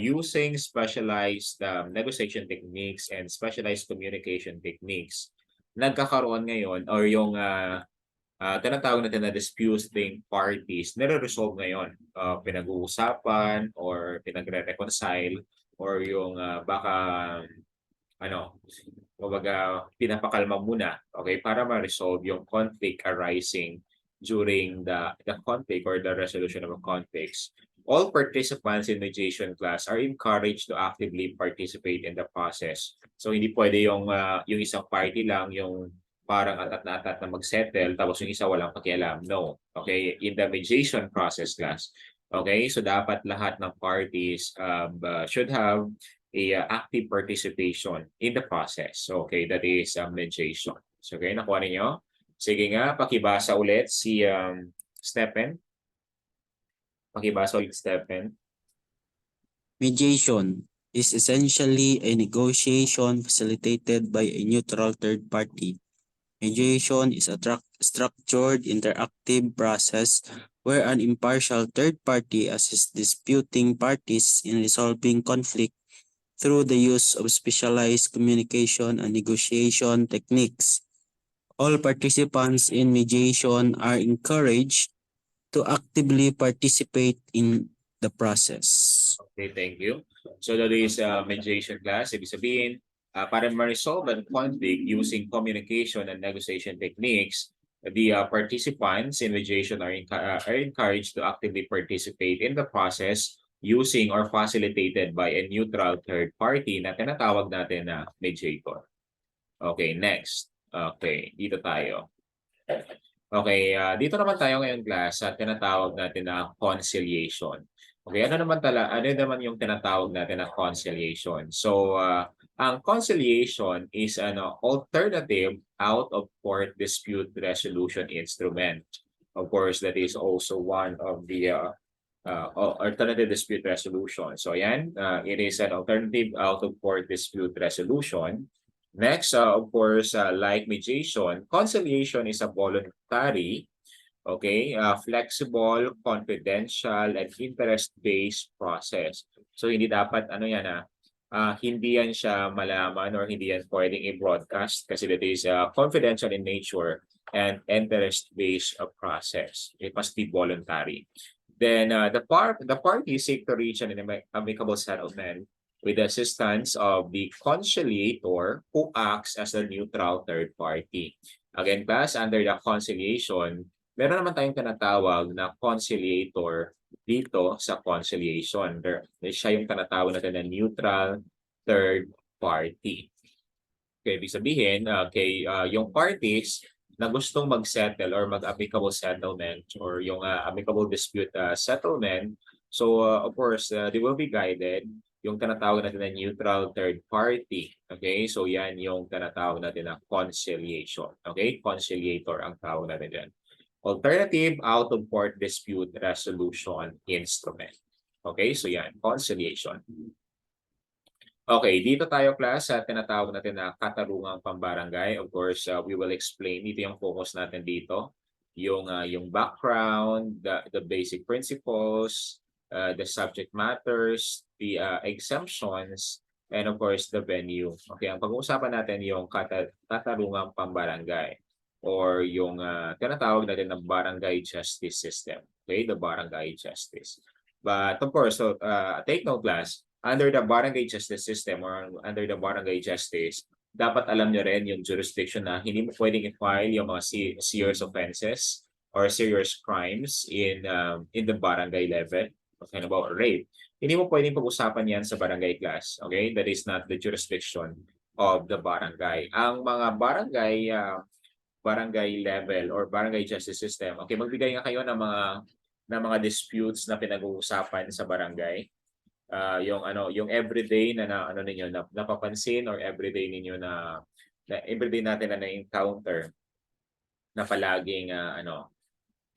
using specialized negotiation techniques and specialized communication techniques, nagkakaroon ngayon or yung tinatawag natin na disputing parties, nire-resolve ngayon. Pinag-uusapan or pinagre-reconcile or yung pinapakalma muna, okay, para ma-resolve yung conflict arising during the conflict or the resolution of a conflict. All participants in mediation class are encouraged to actively participate in the process. So hindi pwede yung isang party lang yung parang atat na mag-settle tapos yung isa walang pakialam. No. Okay? In the mediation process class. Okay? So dapat lahat ng parties should have active participation in the process. Okay? That is mediation. So, okay? Nakuha ninyo? Sige nga, pakibasa ulit si Stephen. Pakibasa ulit Stephen. Mediation is essentially a negotiation facilitated by a neutral third party. Mediation is a structured interactive process where an impartial third party assists disputing parties in resolving conflict through the use of specialized communication and negotiation techniques. All participants in mediation are encouraged to actively participate in the process. Okay, thank you. So that is mediation class. Ibig sabihin, para ma-resolve ang conflict using communication and negotiation techniques, the participants in mediation are encouraged to actively participate in the process using or facilitated by a neutral third party na tinatawag natin na mediator. Okay, next. Okay, dito tayo. Okay, dito naman tayo ngayon class sa tinatawag natin na conciliation. Okay, ano naman yung tinatawag natin na conciliation? So, ang conciliation is an alternative out-of-court dispute resolution instrument. Of course, that is also one of the alternative dispute resolution. So, yan, it is an alternative out-of-court dispute resolution. Next, of course, like mediation, conciliation is a voluntary, okay, flexible, confidential, and interest-based process. So hindi dapat hindi yan siya malaman or hindi yan pwedeng i-broadcast kasi that is confidential in nature and interest-based process. It must be voluntary. Then the parties seek to reach an amicable settlement with the assistance of the conciliator who acts as a neutral third party. Again, class, under the conciliation, meron naman tayong tinatawag na conciliator dito sa conciliation. Siya yung tinatawag natin na neutral third party. Okay, ibig sabihin, yung parties na gustong mag-settle or mag-amicable settlement or yung amicable dispute settlement, so of course, they will be guided yung tinatawag natin na neutral third party. Okay? So yan yung tinatawag natin na conciliation. Okay? Conciliator ang tawag natin dyan. Alternative out-of-court dispute resolution instrument. Okay? So yan, conciliation. Okay, dito tayo class sa tinatawag natin na katarungang pambarangay. Of course, we will explain. Ito yung focus natin dito. Yung background, the basic principles, the subject matters, the exemptions, and of course, the venue. Okay, ang pag-uusapan natin yung katarungang pambarangay or yung tinatawag natin na barangay justice system. Okay, the barangay justice. But of course, so take note class, under the barangay justice system or under the barangay justice, dapat alam nyo rin yung jurisdiction na hindi mo pwedeng i-file yung mga serious offenses or serious crimes in the barangay level. Okay, about rape. Hindi mo pwedeng pag-usapan yan sa barangay class. Okay? That is not the jurisdiction of the barangay. Ang mga barangay level or barangay justice system, okay, magbigay nga kayo ng mga disputes na pinag-uusapan sa barangay. Yung everyday na ninyo na napapansin or everyday ninyo na everyday natin na encounter na palaging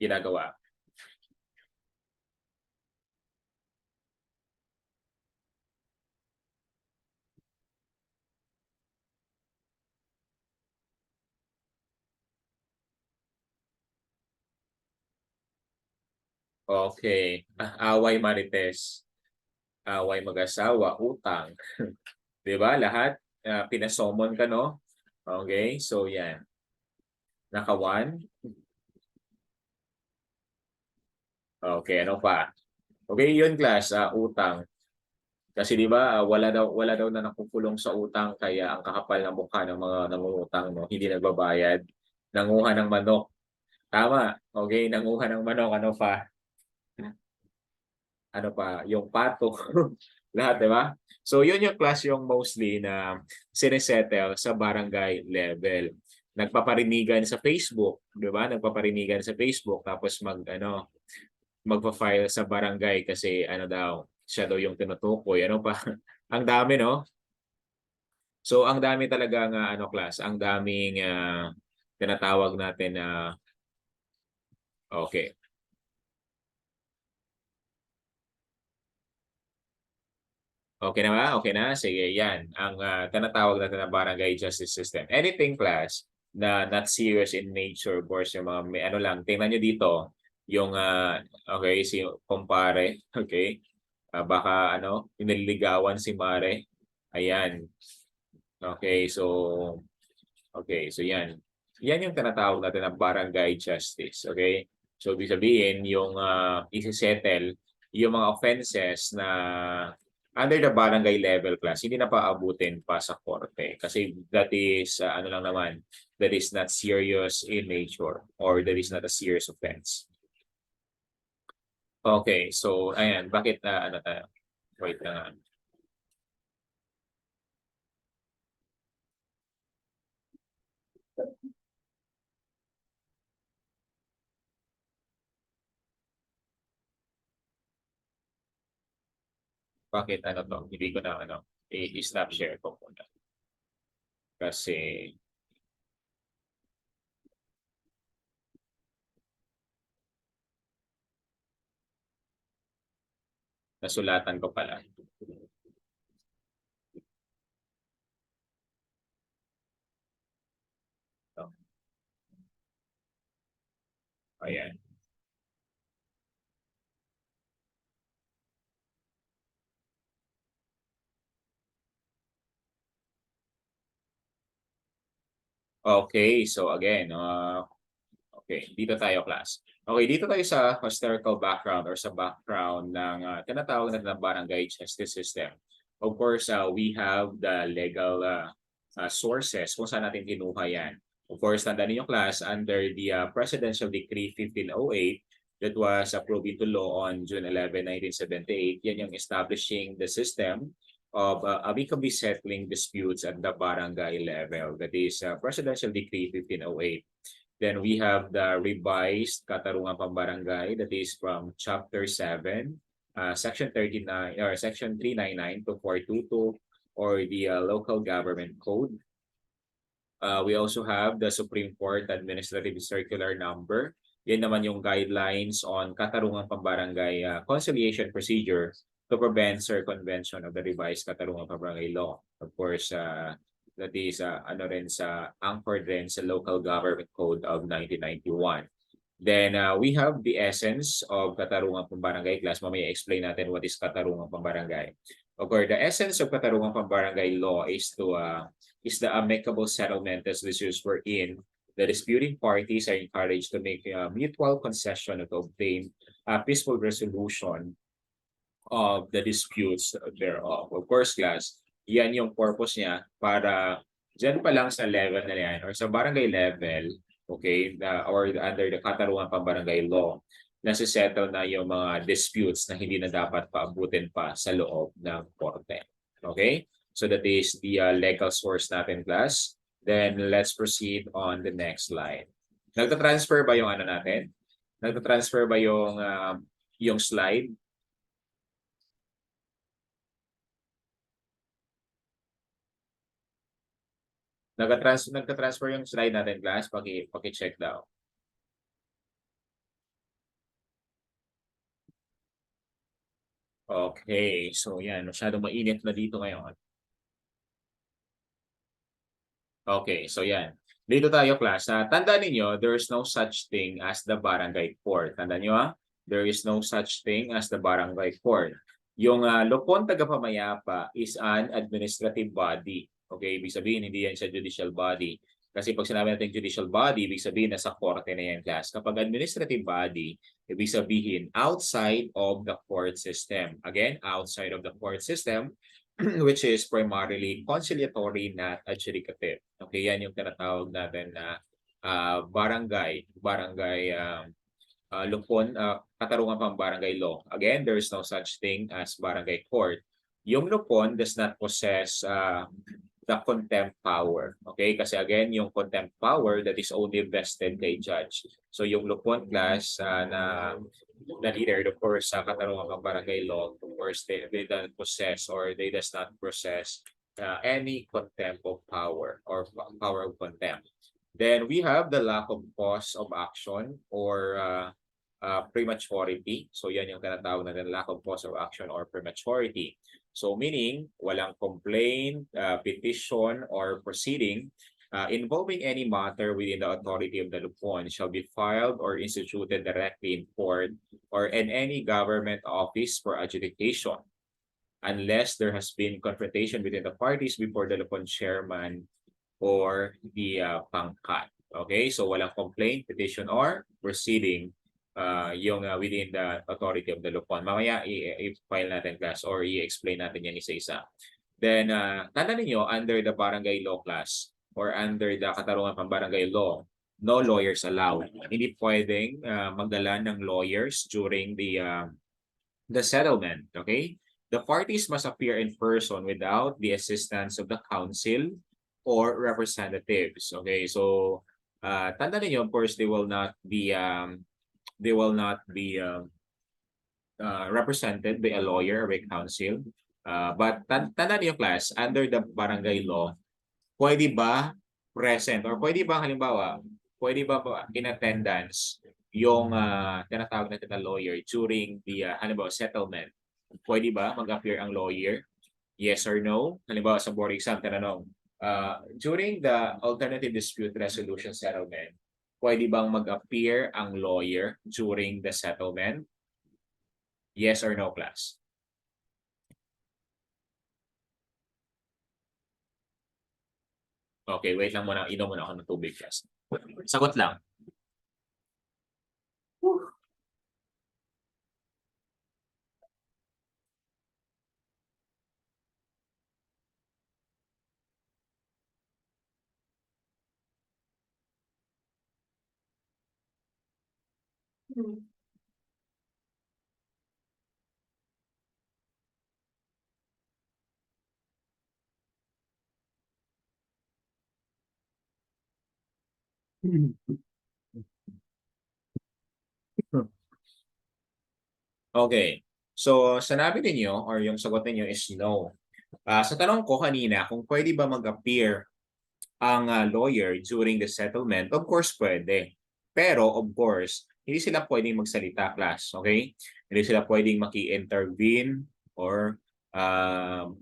ginagawa. Okay. Away marites. Away mag-asawa, utang. 'Di ba? Lahat pinasomon ka, no? Okay? So yan. Naka-1. Okay, ano pa? Okay, yun class, utang. Kasi 'di ba, wala daw na nakukulong sa utang kaya ang kakapal ng mukha ng mga nangungutang, no, hindi nagbabayad. Nanguha ng manok. Tama. Okay, nanguha ng manok, ano pa? Yung pato. Lahat, di ba? So, yun yung class yung mostly na sinisettle sa barangay level. Nagpaparinigan sa Facebook, di ba? Nagpaparinigan sa Facebook tapos magpa-file sa barangay kasi siya daw yung tinutukoy. Ano pa? Ang dami, no? So, ang dami talaga class, ang daming tinatawag natin na okay. Okay na ba? Okay na? Sige, yan. Ang tinatawag natin na barangay justice system. Anything class na not serious in nature, of course, yung mga may lang. Tingnan nyo dito, yung, okay, si kumpare, okay? Baka, nililigawan si Mare. Ayan. Okay, so yan. Yan yung tinatawag natin na barangay justice, okay? So ibig sabihin yung isi-settle yung mga offenses na under the barangay level class, hindi na paabutin pa sa korte kasi that is ano lang naman, that is not serious in nature or that is not a serious offense. Okay, so ayan, bakit ano tayo? Wait lang. Bakit ano to? Hindi ko na ano, i-stop share ko muna. Kasi nasulatan ko pala. So, ayan. Okay, so again, okay, dito tayo class. Okay, dito tayo sa historical background or sa background ng tinatawag natin na barangay justice system. Of course, we have the legal sources kung saan natin kinuha yan. Of course, tandaan niyo class, under the Presidential Decree 1508 that was approved into law on June 11, 1978, yan yung establishing the system of amicably settling disputes at the barangay level. That is Presidential Decree 1508. Then we have the revised Katarungan Pambarangay, that is from Chapter 7, Section 39 or Section 399 to 422, or the Local Government Code. We also have the Supreme Court Administrative Circular Number. Yan naman yung guidelines on Katarungan Pambarangay conciliation procedure to prevent circumvention of the revised Katarungan Pambarangay law. Of course, that is ano rin sa anchored rin sa Local Government Code of 1991. Then we have the essence of Katarungan Pambarangay class. Mamaya explain natin what is Katarungan Pambarangay. Okay, the essence of Katarungan Pambarangay law is the amicable settlement as this is wherein the disputing parties are encouraged to make a mutual concession to obtain a peaceful resolution of the disputes thereof. Of course, class, yan yung purpose niya para dyan pa lang sa level na yan or sa barangay level, okay, or under the Katarungan Pambarangay law, nasisettle na yung mga disputes na hindi na dapat paabutin pa sa loob ng korte. Okay? So that is the legal source natin, class. Then let's proceed on the next slide. Nagta-transfer ba yung ano natin? Nagta-transfer ba yung slide? Nagka-transfer yung slide natin, class. Paki-check daw. Okay, so yan, masyadong mainit na dito ngayon. Okay, so yan. Dito tayo, class. Tandaan niyo, there is no such thing as the barangay court. Tandaan niyo, there is no such thing as the barangay court. Yung Lupon Tagapamayapa is an administrative body. Okay, ibig sabihin, hindi yan siya judicial body. Kasi pag sinabi natin judicial body, ibig sabihin nasa korte na yan, class. Kapag administrative body, ibig sabihin outside of the court system. Again, outside of the court system, which is primarily conciliatory, not adjudicative. Okay, yan yung tinatawag natin na barangay Lupon, Katarungan Pambarangay law. Again, there is no such thing as barangay court. Yung Lupon does not possess the contempt power. Okay, kasi again, yung contempt power that is only vested kay judge. So yung Lupon class na leader, of course, sa Katarungan Pambarangay law, of course, they don't possess or they does not possess any contempt of power or power of contempt. Then we have the lack of cause of action or prematurity. So yan yung tinatawag natin, lack of cause of action or prematurity. So meaning, walang complaint, petition, or proceeding involving any matter within the authority of the Lupon shall be filed or instituted directly in court or in any government office for adjudication. unless there has been confrontation between the parties before the Lupon chairman or the pangkat. Okay, so walang complaint, petition, or proceeding yung within the authority of the Lupon. Mamaya i-file natin class or i-explain natin yan isa-isa. Then, tandaan ninyo, under the barangay law class or under the katarungan pang barangay law, no lawyers allowed. Hindi pwedeng magdala ng lawyers during the settlement, okay? The parties must appear in person without the assistance of the council or representatives, okay? So, tandaan niyo, of course, they will not be represented by a lawyer or a council. But tandaan niyo, class, under the barangay law, pwede ba present or pwede ba halimbawa, pwede ba in attendance yung tinatawag natin na lawyer during the halimbawa settlement? Pwede ba mag-appear ang lawyer? Yes or no? Halimbawa sa board exam, tinanong, during the alternative dispute resolution settlement, pwede bang mag-appear ang lawyer during the settlement? Yes or no, class? Okay, wait lang muna. Inom muna ako ng tubig, class. Sagot lang. Okay. So, sinabi ninyo or yung sagot ninyo is no. Sa tanong ko kanina, kung pwede ba mag-appear ang lawyer during the settlement, of course pwede. Pero of course, hindi sila pwedeng magsalita, class. Okay? Hindi sila pwedeng maki-intervene or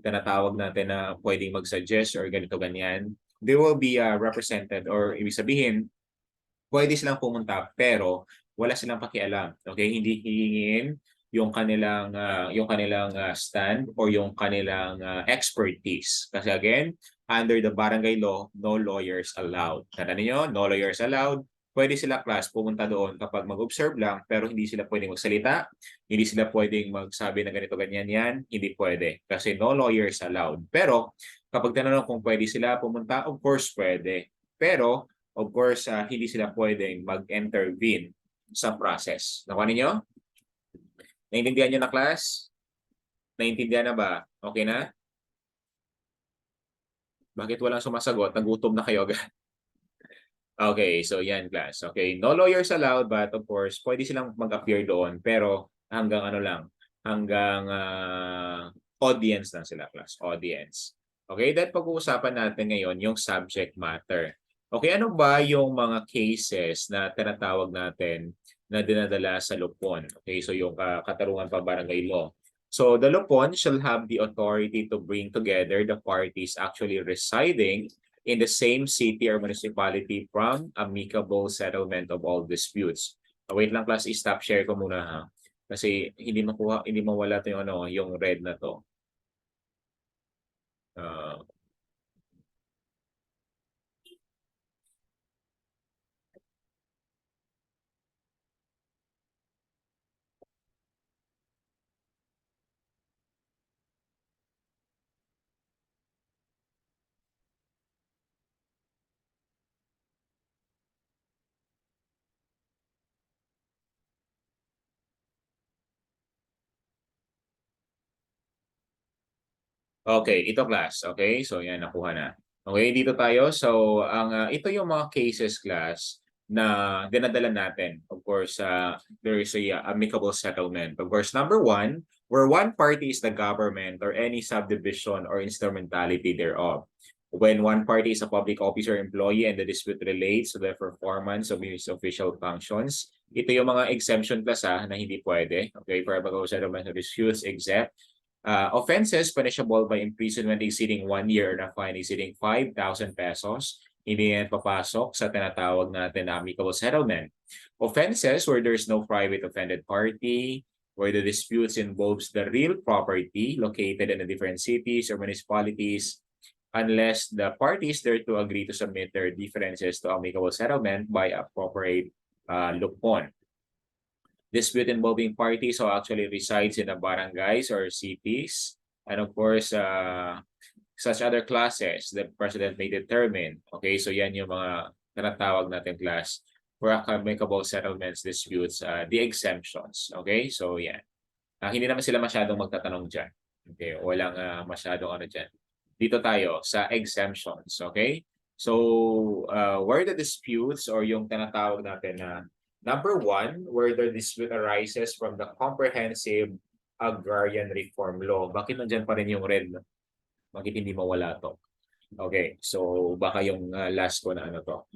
tinatawag natin na pwedeng mag-suggest or ganito ganyan. They will be represented or ibig sabihin, pwede silang pumunta pero wala silang pakialam. Okay? Hindi hihingin yung kanilang stand or yung kanilang expertise. Kasi again, under the barangay law, no lawyers allowed. Tandaan niyo, no lawyers allowed. Pwede sila, class, pumunta doon kapag mag-observe lang, pero hindi sila pwedeng magsalita, hindi sila pwedeng magsabi na ganito, ganyan, yan, hindi pwede. Kasi no lawyers allowed. Pero, kapag tinanong kung pwede sila pumunta, of course, pwede. Pero, of course, hindi sila pwedeng mag-intervene sa process. Nakuha ninyo? Naintindihan niyo na, class? Naintindihan na ba? Okay na? Bakit walang sumasagot? Nagutom na kayo agad. Okay, so yan, class. Okay, no lawyers allowed, but of course, pwede silang mag-appear doon, pero hanggang ano lang, hanggang audience lang sila, class. Audience. Okay, then pag-uusapan natin ngayon yung subject matter. Okay, ano ba yung mga cases na tinatawag natin na dinadala sa Lupon? Okay, so yung katarungan pa barangay law. So the Lupon shall have the authority to bring together the parties actually residing in the same city or municipality from amicable settlement of all disputes. Wait lang, class, i-stop share ko muna ha. Kasi hindi mawala to yung yung red na to. Okay, ito, class. Okay, so yan, nakuha na. Okay, dito tayo. So, ito yung mga cases, class, na dinadala natin. Of course, there is a amicable settlement. Of course, number one, where one party is the government or any subdivision or instrumentality thereof. When one party is a public officer or employee and the dispute relates to the performance of his official functions, ito yung mga exemption, class, na hindi pwede. Okay, for amicable settlement of disputes, except offenses punishable by imprisonment exceeding 1 year or a fine exceeding 5,000 pesos, hindi yan papasok sa tinatawag natin na amicable settlement. Offenses where there is no private offended party, where the disputes involves the real property located in the different cities or municipalities, unless the parties thereto agree to submit their differences to amicable settlement by appropriate lupon. Dispute involving parties who actually resides in the barangays or cities, and of course, such other classes the president may determine. Okay, so yan yung mga tinatawag natin class for amicable settlements disputes, the exemptions. Okay, so yan. Hindi naman sila masyadong magtatanong dyan. Okay, walang masyadong ano dyan. Dito tayo sa exemptions. Okay, so where the disputes or yung tinatawag natin na number one, where the dispute arises from the Comprehensive Agrarian Reform Law. Bakit nandyan pa rin yung red? Bakit hindi mawala to? Okay, so baka yung last ko na ano to,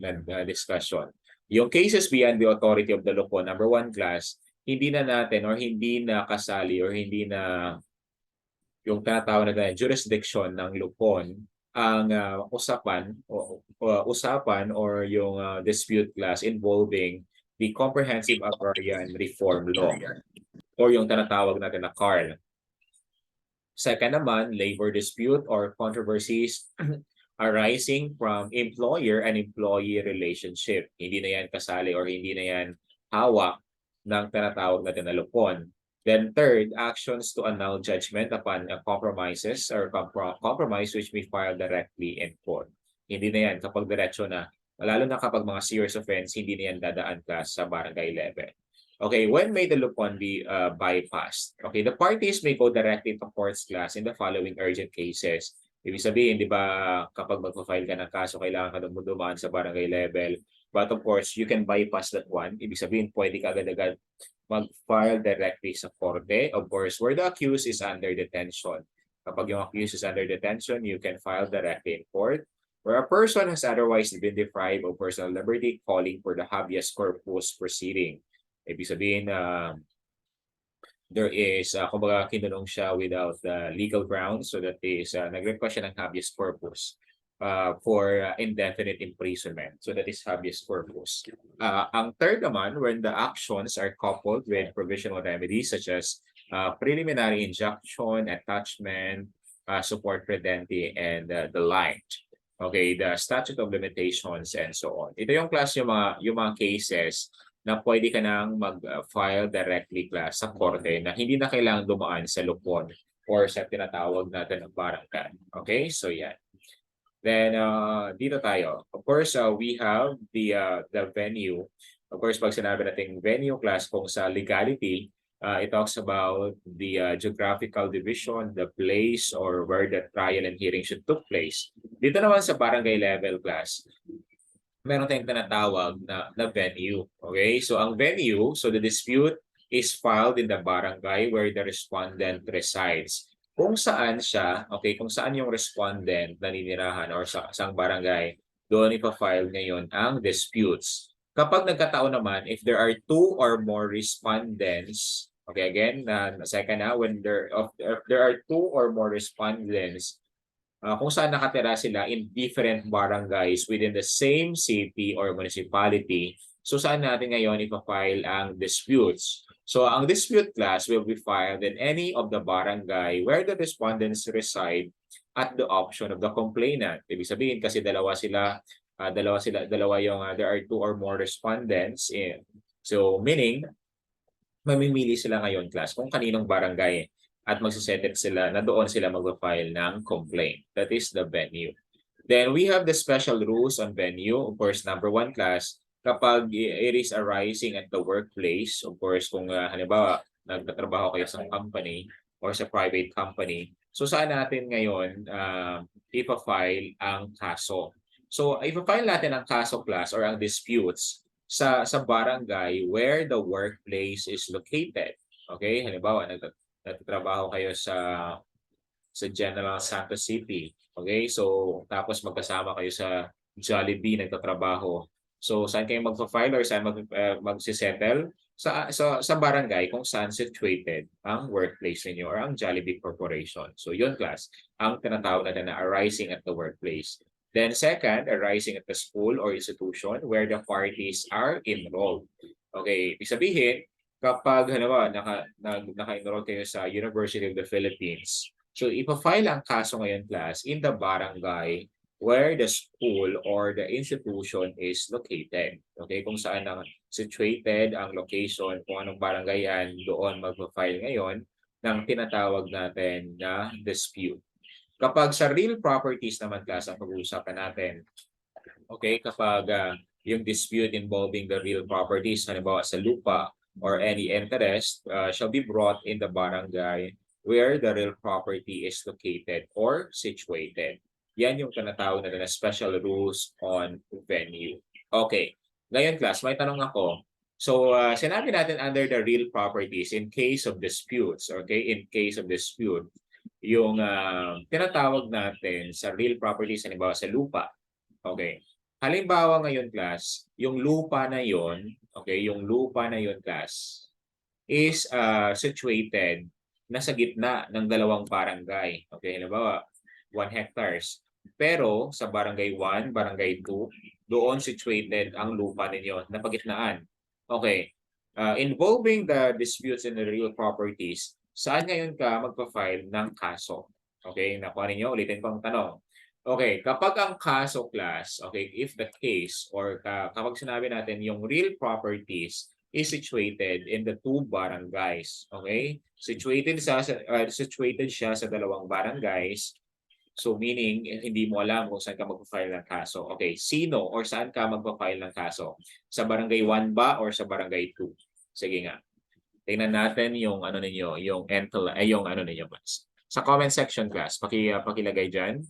discussion. Yung cases beyond the authority of the law po, number one class, hindi na natin or hindi na kasali or hindi na yung tinatawag na jurisdiction ng lupon ang usapan or yung dispute class involving the Comprehensive Agrarian Reform Law or yung tinatawag natin na CARL. Second naman, labor dispute or controversies arising from employer and employee relationship. Hindi na yan kasali or hindi na yan hawak ng tinatawag natin na lupon. Then third, actions to annul judgment upon compromises or compromise which may file directly in court. Hindi na yan kapag diretso na, lalo na kapag mga serious offense, hindi na yan dadaan ka sa barangay level. Okay, when may the lupon be bypassed? Okay, the parties may go directly to court's class in the following urgent cases. Ibig sabihin, di ba, kapag magpa-file ka ng kaso, kailangan ka dumaan sa barangay level. But of course, you can bypass that one. Ibig sabihin, pwede ka agad-agad mag-file directly sa korte. Of course, where the accused is under detention. Kapag yung accused is under detention, you can file directly in court. Where a person has otherwise been deprived of personal liberty, calling for the habeas corpus proceeding. Ibig sabihin, there is, kumbaga, kinulong siya without legal grounds. So that is, nag-request siya ng habeas corpus for indefinite imprisonment. So that is habeas corpus. Ang third naman, when the actions are coupled with provisional remedies such as preliminary injunction, attachment, support credenti, and the like. Okay, the statute of limitations and so on. Ito yung class yung mga cases na pwede ka nang mag-file directly class sa korte na hindi na kailangan dumaan sa lupon or sa tinatawag natin ng barangay. Okay, so yan. Then dito tayo. Of course, we have the venue. Of course, pag sinabi natin venue class kung sa legality, it talks about the geographical division, the place or where the trial and hearing should took place. Dito naman sa barangay level class, meron tayong tinatawag na venue. Okay? So ang venue, so the dispute is filed in the barangay where the respondent resides. Kung saan siya, okay, kung saan yung respondent naninirahan or sa isang barangay, doon ipa-file ngayon ang disputes. Kapag nagkataon naman, if there are two or more respondents, okay, again, second na, when if there are two or more respondents, kung saan nakatira sila in different barangays within the same city or municipality, so saan natin ngayon ipa-file ang disputes. So ang dispute class will be filed in any of the barangay where the respondents reside at the option of the complainant. Ibig sabihin kasi dalawa yung there are two or more respondents in. So meaning, mamimili sila ngayon class kung kaninong barangay at magsiset sila na doon sila mag-file ng complaint. That is the venue. Then we have the special rules on venue. Of course, number one class, kapag it is arising at the workplace, of course, kung halimbawa nagtatrabaho kayo sa company or sa private company, so saan natin ngayon ipa-file ang kaso? So ipa-file natin ang kaso class or ang disputes sa barangay where the workplace is located. Okay? Halimbawa, nagtatrabaho kayo sa General Santos City. Okay? So, tapos magkasama kayo sa Jollibee, nagtatrabaho. So, saan kayo magpa-file or saan magsisettle? Sa barangay kung saan situated ang workplace ninyo or ang Jollibee Corporation. So, yun class, ang tinatawag natin na arising at the workplace. Then second, arising at the school or institution where the parties are enrolled. Okay, ibig sabihin, kapag halimbawa naka-enroll kayo sa University of the Philippines, so ipa-file ang kaso ngayon class in the barangay where the school or the institution is located. Okay, kung saan ang situated ang location, kung anong barangay yan, doon magpa-file ngayon ng tinatawag natin na dispute. Kapag sa real properties naman class ang pag-uusapan natin, okay, kapag yung dispute involving the real properties, halimbawa sa lupa or any interest, shall be brought in the barangay where the real property is located or situated. Yan yung tinatawag na special rules on venue. Okay, ngayon class, may tanong ako. So, sinabi natin under the real properties in case of disputes, okay, in case of dispute, yung tinatawag natin sa real properties, halimbawa sa lupa. Okay. Halimbawa ngayon class, yung lupa na yon, okay, yung lupa na yon class is situated na sa gitna ng dalawang barangay. Okay, halimbawa 1 hectares. Pero sa barangay 1, barangay 2, doon situated ang lupa ninyo na pagitnaan. Okay. Involving the disputes in the real properties, saan ngayon ka magpa-file ng kaso? Okay, nakuha ninyo, ulitin ko ang tanong. Okay, kapag ang kaso class, okay, if the case or kapag sinabi natin yung real properties is situated in the 2 barangays, okay? Situated siya sa dalawang barangays. So meaning hindi mo alam kung saan ka magpa-file ng kaso. Okay, sino or saan ka magpa-file ng kaso? Sa barangay 1 ba or sa barangay 2? Sige nga. Tingnan natin yung ano ninyo, yung yung ano ninyo class. Sa comment section class, pakilagay diyan.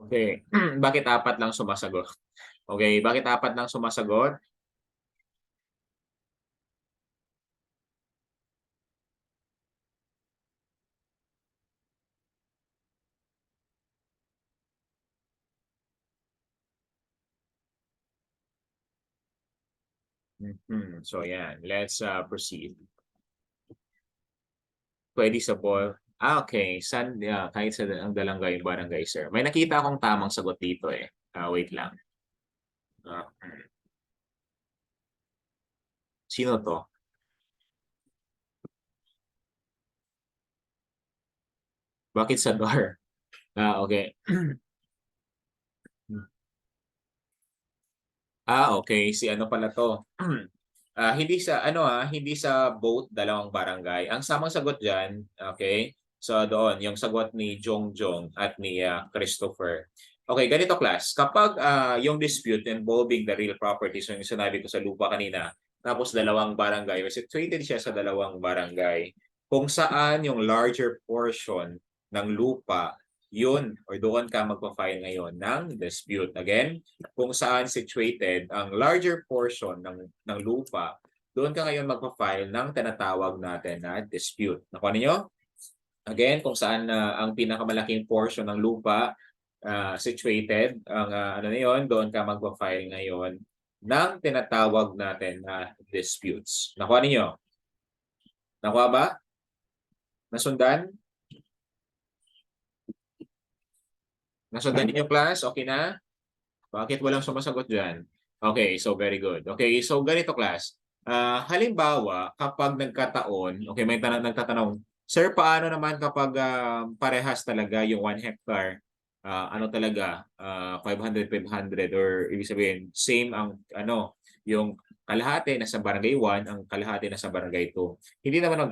Okay. Bakit 4 lang sumasagot? Okay, bakit 4 lang sumasagot? So yan, let's proceed. Pwede sa ball. Okay. Kahit sa ang dalangay, barangay, sir. May nakita akong tamang sagot dito eh. Wait lang. Sino to? Bakit sa door? Okay. Okay. Si ano pala to? Hindi sa both dalawang barangay. Ang samang sagot diyan, okay? So doon, yung sagot ni Jongjong at ni Christopher. Okay, ganito class. Kapag yung dispute involving the real properties, yung sinabi ko sa lupa kanina, tapos dalawang barangay, or situated siya sa dalawang barangay, kung saan yung larger portion ng lupa, yun, or doon ka magpa-file ngayon ng dispute. Again, kung saan situated ang larger portion ng lupa, doon ka ngayon magpa-file ng tinatawag natin na dispute. Nakuha niyo? Again, kung saan ang pinakamalaking portion ng lupa situated, ang ano na yun, doon ka magpa-file ngayon ng tinatawag natin na disputes. Nakuha niyo? Nakuha ba? Nasundan? Nasundan niyo class? Okay na? Bakit walang sumasagot dyan? Okay, so very good. Okay, so ganito class. Halimbawa, kapag nagkataon, okay, may nagtatanong, sir, paano naman kapag parehas talaga yung 1 hectare? Ano talaga? 500, or ibig sabihin, same ang yung kalahati nasa barangay 1, ang kalahati nasa barangay 2. Hindi naman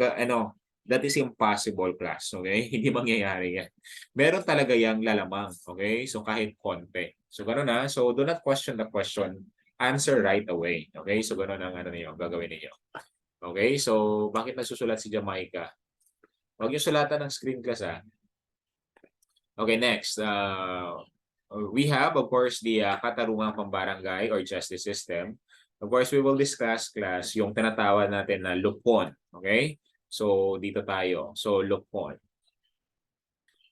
that is impossible class, okay? Hindi mangyayari yan. Meron talaga yung lalamang, okay? So kahit konti. So gano'n na. So do not question the question. Answer right away. Okay? So gano'n ang niyo, gagawin niyo. Okay, so bakit nasusulat si Jamaica? Huwag yung sulatan ng screen class ah. Okay, next. We have, of course, the katarungang pambarangay or justice system. Of course, we will discuss, class, yung tinatawag natin na lupon. Okay? So, dito tayo. So, lupon.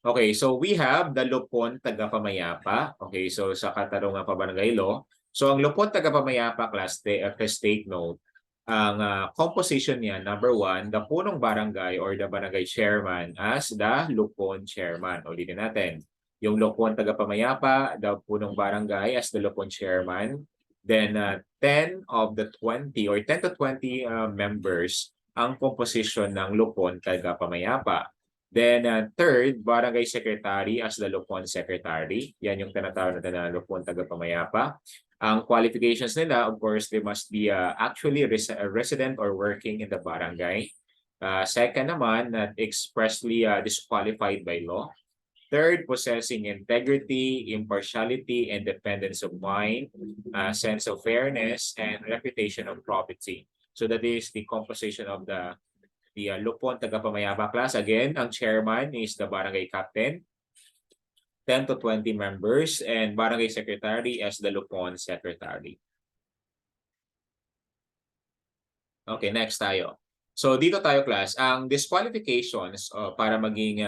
Okay, so we have the lupon tagapamayapa. Okay, so sa katarungang pambarangay law. So, ang lupon tagapamayapa, class, take note, ang composition niya, number 1, the punong barangay or the barangay chairman as the lupon chairman. Ulitin natin. Yung lupon tagapamayapa, the punong barangay as the lupon chairman. Then 10 of the 20 or 10 to 20 members ang composition ng lupon tagapamayapa. Then third, barangay secretary as the lupon secretary. Yan yung tinatawag natin na lupon tagapamayapa. Ang qualifications nila, of course, they must be actually a resident or working in the barangay. Second naman, expressly disqualified by law. Third, possessing integrity, impartiality, independence of mind, sense of fairness, and reputation of probity. So that is the composition of the lupon tagapamayapa class. Again, ang chairman is the barangay captain. 10 to 20 members, and barangay secretary as the lupon secretary. Okay, next tayo. So dito tayo, class, ang disqualifications para maging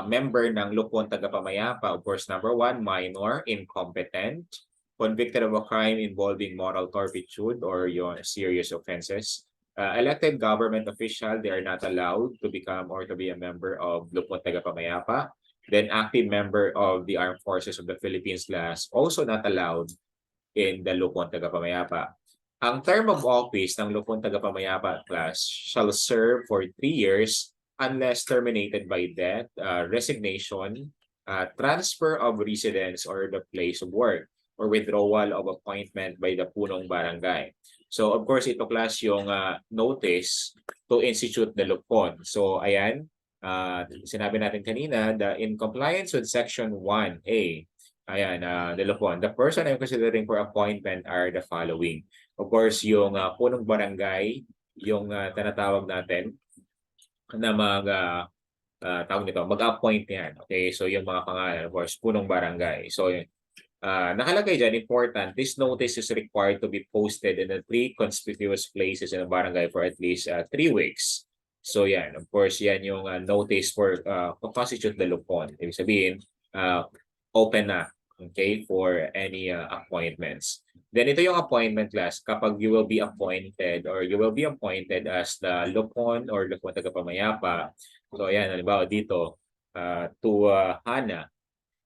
member ng lupon tagapamayapa, of course, number 1, minor, incompetent, convicted of a crime involving moral turpitude or your serious offenses. Elected government official, they are not allowed to become or to be a member of lupon tagapamayapa. Then active member of the Armed Forces of the Philippines class, also not allowed in the lupon tagapamayapa. Ang term of office ng lupon tagapamayapa class shall serve for 3 years unless terminated by death, resignation, transfer of residence or the place of work, or withdrawal of appointment by the punong barangay. So of course, ito class yung notice to institute the lupon. So ayan, sinabi natin kanina, in compliance with Section 1A, ayan, the lupon, the person I'm considering for appointment are the following. Of course, yung punong barangay, yung tinatawag natin na mag-appoint yan. Okay, so yung mga pangalan, of course, punong barangay. So, nakalagay dyan, important, this notice is required to be posted in the 3 conspicuous places in the barangay for at least 3 weeks. So yan, of course, yan yung notice for constitute the lupon. Ibig sabihin, open na, okay, for any appointments. Then ito yung appointment class kapag you will be appointed or you will be appointed as the lupon or lupon tagapamayapa. So yan, halimbawa dito, to Hana,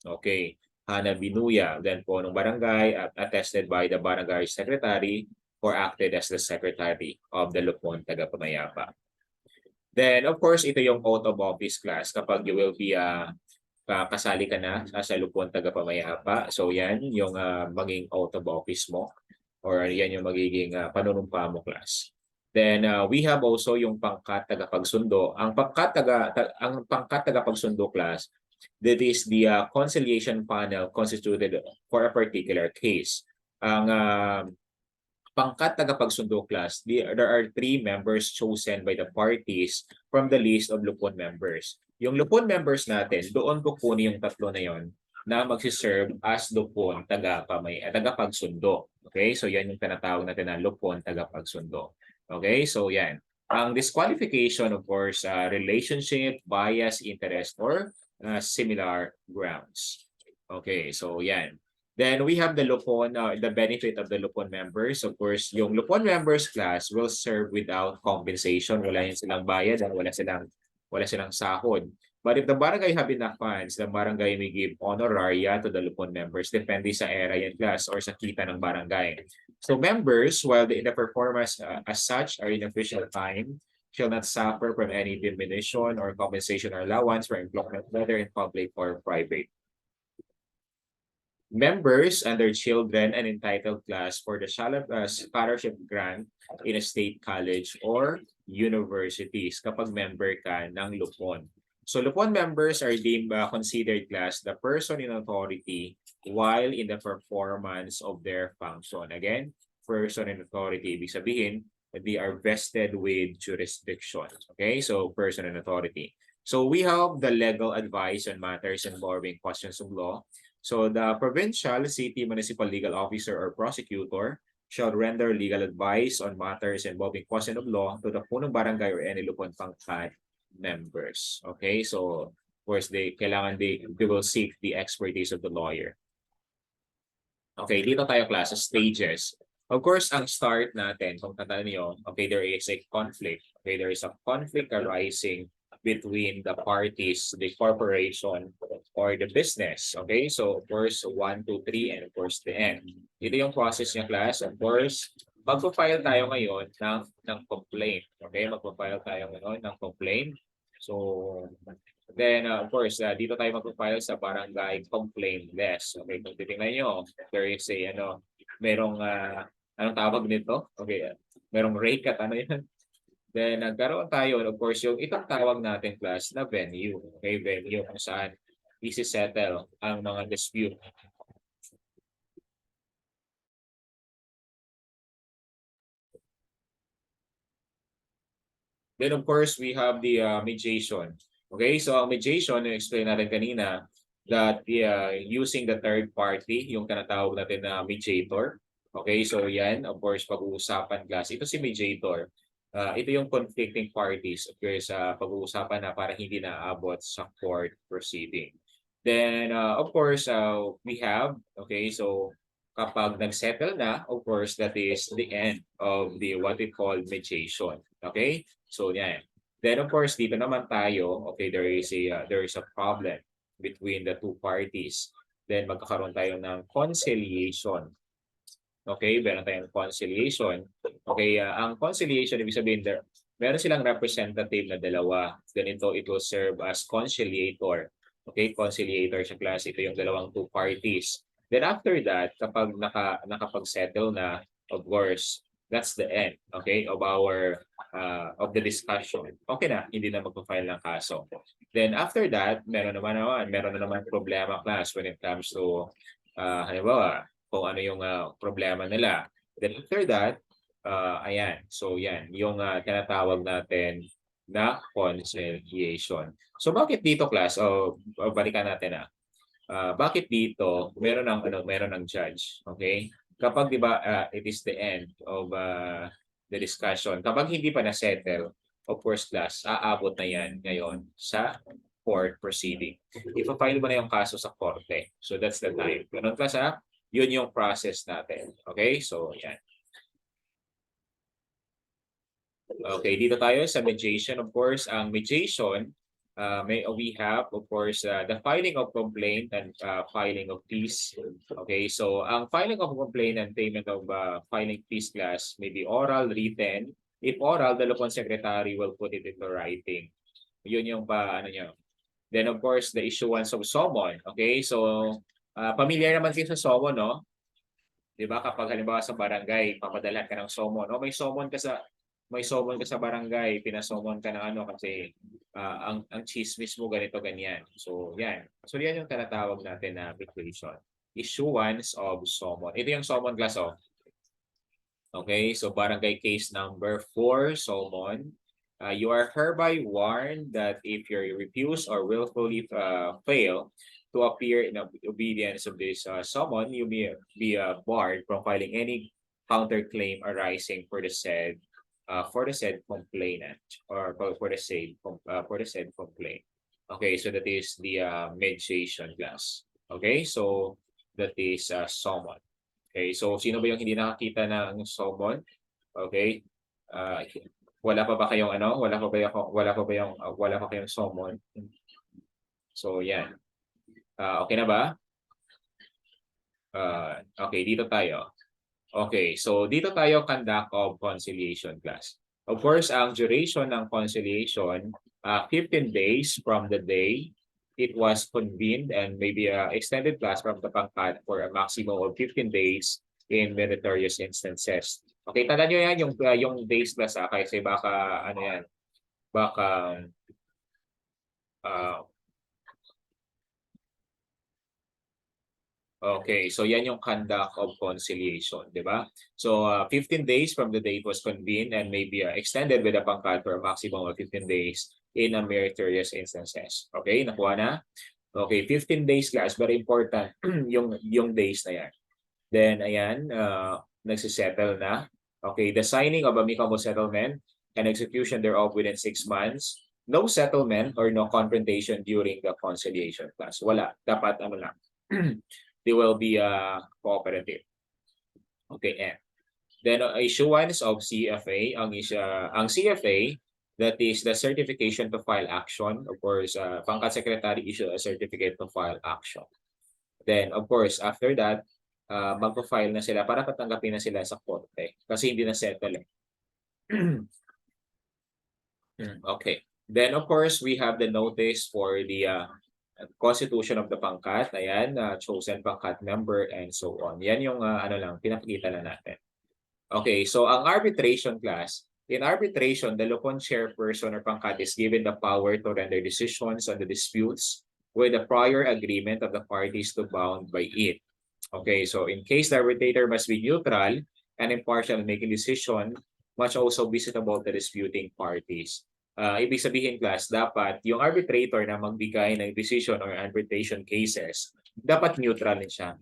okay, Hana Binuya, then po ng barangay, attested by the barangay secretary or acted as the secretary of the lupon tagapamayapa. Then, of course, ito yung oath of office class kapag you will be kasali ka na sa lupon tagapamayapa. So, yan yung maging oath of office mo or yan yung magiging panunumpa mo class. Then, we have also yung pangkat tagapagsundo. Ang pangkat tagapagsundo class, that is the conciliation panel constituted for a particular case. Ang pangkat tagapagsundo class, there are 3 members chosen by the parties from the list of lupon members. Yung lupon members natin, doon kukunin yung 3 na yon na magsiserve as lupon tagapagsundo. Okay, so yan yung tinatawag natin na lupon tagapagsundo. Okay, so yan. Ang disqualification, of course, relationship, bias, interest, or similar grounds. Okay, so yan. Then we have the lupon, the benefit of the lupon members. Of course, yung lupon members class will serve without compensation. Wala yan silang bayad, wala silang sahod. But if the barangay have enough funds, the barangay may give honoraria to the lupon members depende sa area yan class or sa kita ng barangay. So members, while the performance as such are in official time, shall not suffer from any diminution or compensation or allowance for employment, whether in public or private. Members and their children and entitled class for the scholarship grant in a state college or universities kapag member ka ng lupon. So lupon members are deemed considered class the person in authority while in the performance of their function. Again, person in authority, ibig sabihin, they are vested with jurisdiction. Okay, so person and authority. So we have the legal advice on matters involving questions of law. So the provincial, city, municipal legal officer or prosecutor shall render legal advice on matters involving question of law to the punong barangay or any lupon pangkat members. Okay, so of course they will seek the expertise of the lawyer. Okay, dito tayo class, stages. Of course, ang start natin, kung tandaan niyo, okay, there is a conflict. Okay, there is a conflict arising between the parties, the corporation, or the business. Okay, so of course, 1, 2, 3, and of course, the end. Ito yung process niya, class. Of course, magpo-file tayo ngayon ng complaint. Okay, magpo-file tayo ngayon ng complaint. So, then, of course, dito tayo magpo-file sa barangay complaint list. Okay, kung titingnan nyo, there is a, merong, anong tawag nito? Okay, merong rate cut, ano yan? Then, nagkaroon tayo, of course, yung itong tawag natin, class, na venue. Okay, venue kung saan isi-settle ang mga dispute. Then, of course, we have the mediation. Okay, so ang mediation, na-explain natin kanina, that using the third party, yung tinatawag natin na mediator. Okay, so yan, of course, pag-uusapan, class. Ito si mediator. Ito yung conflicting parties sa pag-uusapan na para hindi naaabot sa court proceeding. Then, of course, we have, okay, so kapag nag-settle na, of course, that is the end of the what we call mediation. Okay? So, yan. Then, of course, dito naman tayo, okay, there is a problem between the two parties. Then, magkakaroon tayo ng conciliation. Okay? Meron tayong conciliation. Okay, ang conciliation, ibig sabihin, meron silang representative na dalawa. Ganito, it will serve as conciliator. Okay, conciliator sa class. Ito yung dalawang two parties. Then after that, kapag nakapag-settle na, of course, that's the end, okay, of our of the discussion. Okay na, hindi na magpa-file ng kaso. Then after that, meron na naman problema, class, when it comes to halimbawa, kung ano yung problema nila. Then after that, ayan. So yan, yung tinatawag natin na conciliation. So bakit dito, class? Balikan natin bakit dito meron ng judge, okay? Kapag 'di ba it is the end of the discussion. Kapag hindi pa na-settle, of course, class, aabot na 'yan ngayon sa court proceeding. Ipa-file mo na yung kaso sa korte. So that's the time. Ganun, class, yun yung process natin. Okay? So yan. Okay, dito tayo sa mediation. Of course, ang mediation, we have, of course, the filing of complaint and filing of fees. Okay, so ang filing of complaint and payment of filing fees, class, may be oral, written. If oral, the Lupon Secretary will put it into writing. Yun yung niya. Then, of course, the issuance of summon. Okay, so familiar naman kayo sa summon, no? Diba, kapag halimbawa sa barangay, papadala ka ng summon. No? May summon ka sa barangay, pinasummon ka ng kasi ang chismis mo ganito ganyan. So yan. So yan yung tinatawag natin na petition. Issuance of summon. Ito yung summon, class, oh. Okay, so barangay case number 4, summon. You are hereby warned that if you refuse or willfully fail to appear in obedience of this summon, you may be barred from filing any counterclaim arising for the said complainant or for the said complaint. Okay, so that is the mediation, class. Okay, so that is summon. Okay, so sino ba yung hindi nakakita ng summon? Okay, wala pa kayong summon? So yan. Okay na ba? Okay, dito tayo. Okay, so dito tayo conduct of conciliation, class. Of course, ang duration ng conciliation, 15 days from the day it was convened and maybe extended, class, from the pangkat for a maximum of 15 days in meritorious instances. Okay, tandaan nyo yan, yung days, class, kasi baka, Okay, so yan yung conduct of conciliation, di ba? So 15 days from the date was convened and may be extended with a pangkat for a maximum of 15 days in a meritorious instances. Okay, nakuha na? Okay, 15 days class, very important yung days na yan. Then ayan, nagsisettle na. Okay, the signing of amicable settlement and execution thereof within 6 months. No settlement or no confrontation during the conciliation class. Wala, dapat ano lang. They will be cooperative. Okay, and then issuance of CFA, ang CFA, that is the certification to file action. Of course, pangkat secretary issue a certificate to file action. Then, of course, after that, magpo-file na sila para patanggapin na sila sa korte kasi hindi na settle. Okay. Then, of course, we have the notice for the constitution of the pangkat. Ayan, chosen pangkat member and so on. Yan yung ano lang, pinakikita na natin. Okay, so ang arbitration class, in arbitration, the Lupon chairperson or pangkat is given the power to render decisions on the disputes with the prior agreement of the parties to bound by it. Okay, so in case the arbitrator must be neutral and impartial in making decision, must also be suitable to disputing parties. Ibig sabihin class, dapat yung arbitrator na magbigay ng decision or arbitration cases, dapat neutral din siya.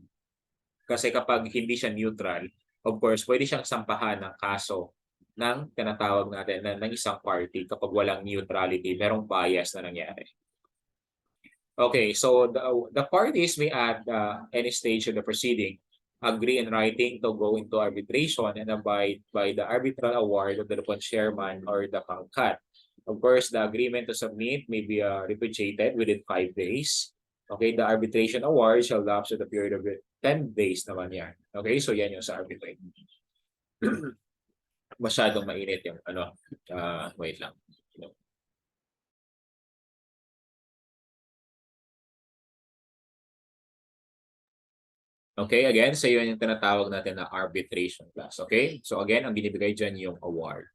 Kasi kapag hindi siya neutral, of course, pwede siyang sampahan ng kaso ng tinatawag natin ng isang party kapag walang neutrality, merong bias na nangyari. Okay, so the parties may at any stage of the proceeding agree in writing to go into arbitration and abide by the arbitral award of the Lupon chairman or the pangkat. Of course, the agreement to submit may be repudiated within 5 days. Okay, the arbitration award shall lapse to the period of 10 days naman yan. Okay, so yan yung sa arbitration. Masyadong mainit yung ano, wait lang. Okay, again, so yun yung tinatawag natin na arbitration class. Okay, so again, ang binibigay dyan yung award.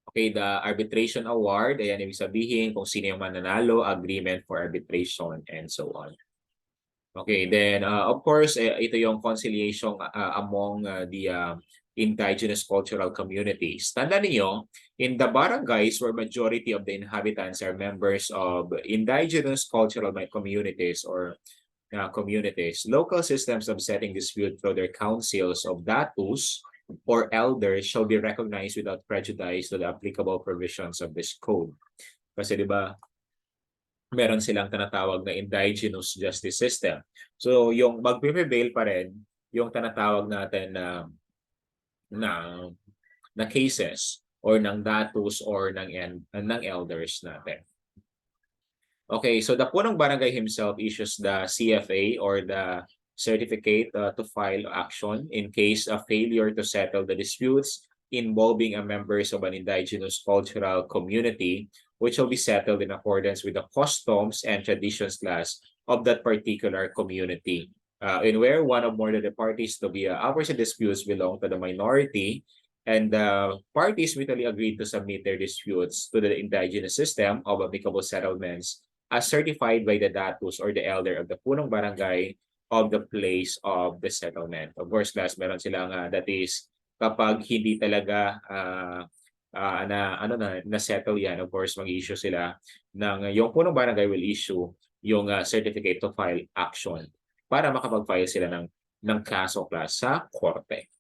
Okay, the arbitration award, ayan ibig sabihin kung sino yung mananalo, agreement for arbitration, and so on. Okay, then of course, ito yung conciliation among the indigenous cultural communities. Tandaan niyo, in the barangays where majority of the inhabitants are members of indigenous cultural communities or communities, local systems of setting dispute through their councils of datus or elders shall be recognized without prejudice to the applicable provisions of this code. Kasi di ba, meron silang tinatawag na indigenous justice system. So yung magpe-prevail pa rin yung tinatawag natin na cases or ng datus or ng elders natin. Okay, so the punong barangay himself issues the CFA or the certificate to file action in case of failure to settle the disputes involving members of an indigenous cultural community, which will be settled in accordance with the customs and traditions class of that particular community. And where one or more of the parties to be opposite disputes belong to the minority, and the parties mutually agreed to submit their disputes to the indigenous system of amicable settlements as certified by the datus or the elder of the punong barangay of the place of the settlement. Of course, class, meron silang that is kapag hindi talaga na-settle yan, of course, mag-issue sila ng yung punong barangay will issue yung certificate to file action para makapag-file sila ng kaso class sa korte.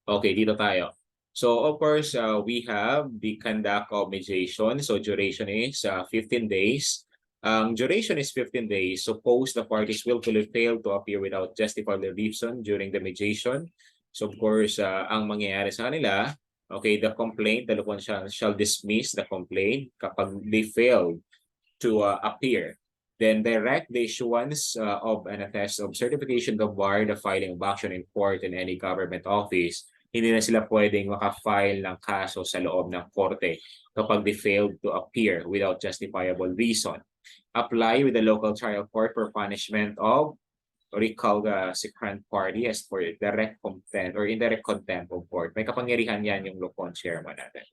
Okay, dito tayo. So, of course, we have the conduct of mediation. So, duration is 15 days. Duration is 15 days. Suppose the parties willfully fail to appear without justifiable reason during the mediation. So, of course, ang mangyayari sa kanila, okay, the complaint, the Lupon shall dismiss the complaint kapag they fail to appear. Then direct the issuance of an attest of certification to bar the filing of action in court in any government office. Hindi na sila pwedeng makafile ng kaso sa loob ng korte kapag they failed to appear without justifiable reason. Apply with the local trial court for punishment of recall the second party as for direct contempt or indirect contempt of court. May kapangyarihan yan yung Lupon chairman natin.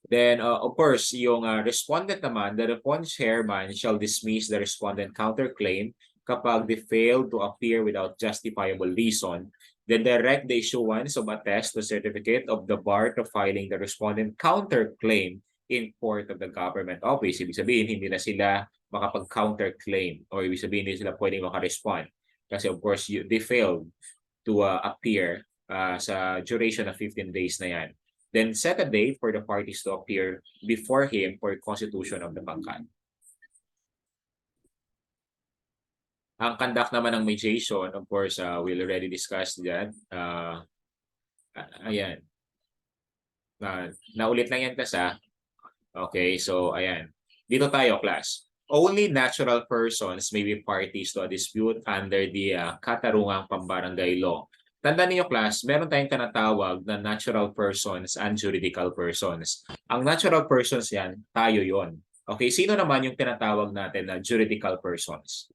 Then, of course, yung respondent naman, the response chairman shall dismiss the respondent counterclaim kapag they fail to appear without justifiable reason. Then direct the issuance of a test or certificate of the bar to filing the respondent counterclaim in court of the government office. Ibig sabihin, hindi na sila makapag-counterclaim or ibig sabihin, hindi sila pwedeng makarespond. Kasi of course, they failed to appear sa duration of 15 days na yan. Then set a date for the parties to appear before him for constitution of the bangkan. Ang conduct naman ng mediation, of course, we'll already discuss that. Ayan. Naulit lang yan kasi. Okay, so ayan. Dito tayo, class. Only natural persons may be parties to a dispute under the Katarungang Pambarangay Law. Tandaan niyo, class, meron tayong tinatawag na natural persons and juridical persons. Ang natural persons yan, tayo yon. Okay, sino naman yung tinatawag natin na juridical persons?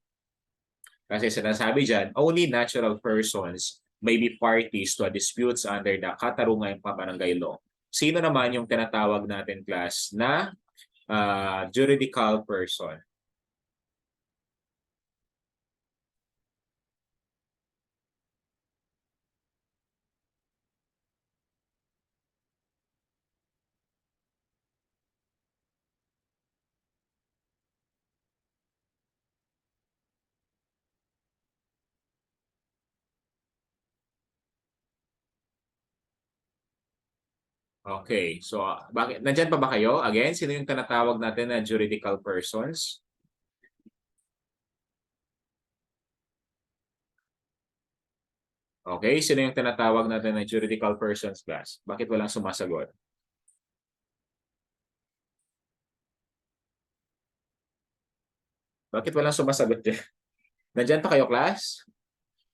Kasi sinasabi dyan, only natural persons may be parties to a disputes under the Katarungang Pambarangay Law. Sino naman yung tinatawag natin, class, na juridical person? Okay, so bakit nandyan pa ba kayo? Again, sino yung tinatawag natin na juridical persons? Okay, sino yung tinatawag natin na juridical persons, class? Bakit walang sumasagot? Bakit walang sumasagot dyan? Nandyan pa kayo, class?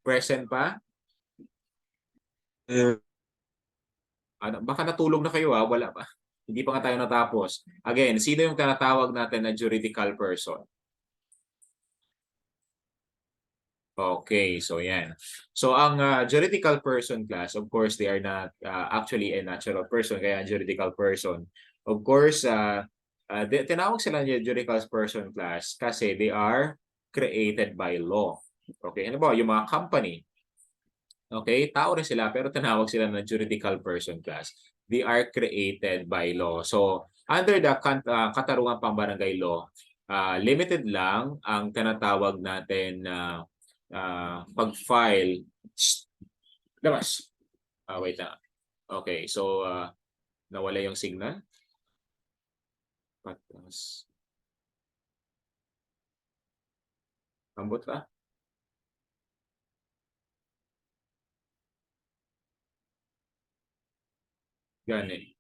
Present pa? Baka natulog na kayo, wala pa. Hindi pa nga tayo natapos. Again, sino yung tinatawag natin na juridical person? Okay, so yan. So ang juridical person, class, of course, they are not actually a natural person, kaya juridical person. Of course, tinawag sila ng juridical person, class, kasi they are created by law. Okay, ano ba? Yung mga company, okay, tao rin sila, pero tinawag sila ng juridical person, class. They are created by law. So, under the Katarungang Pambarangay Law, limited lang ang tinatawag natin na pag-file. Labas. Wait na. Okay, so nawala yung signal. Patas. Ambot ka? Gani.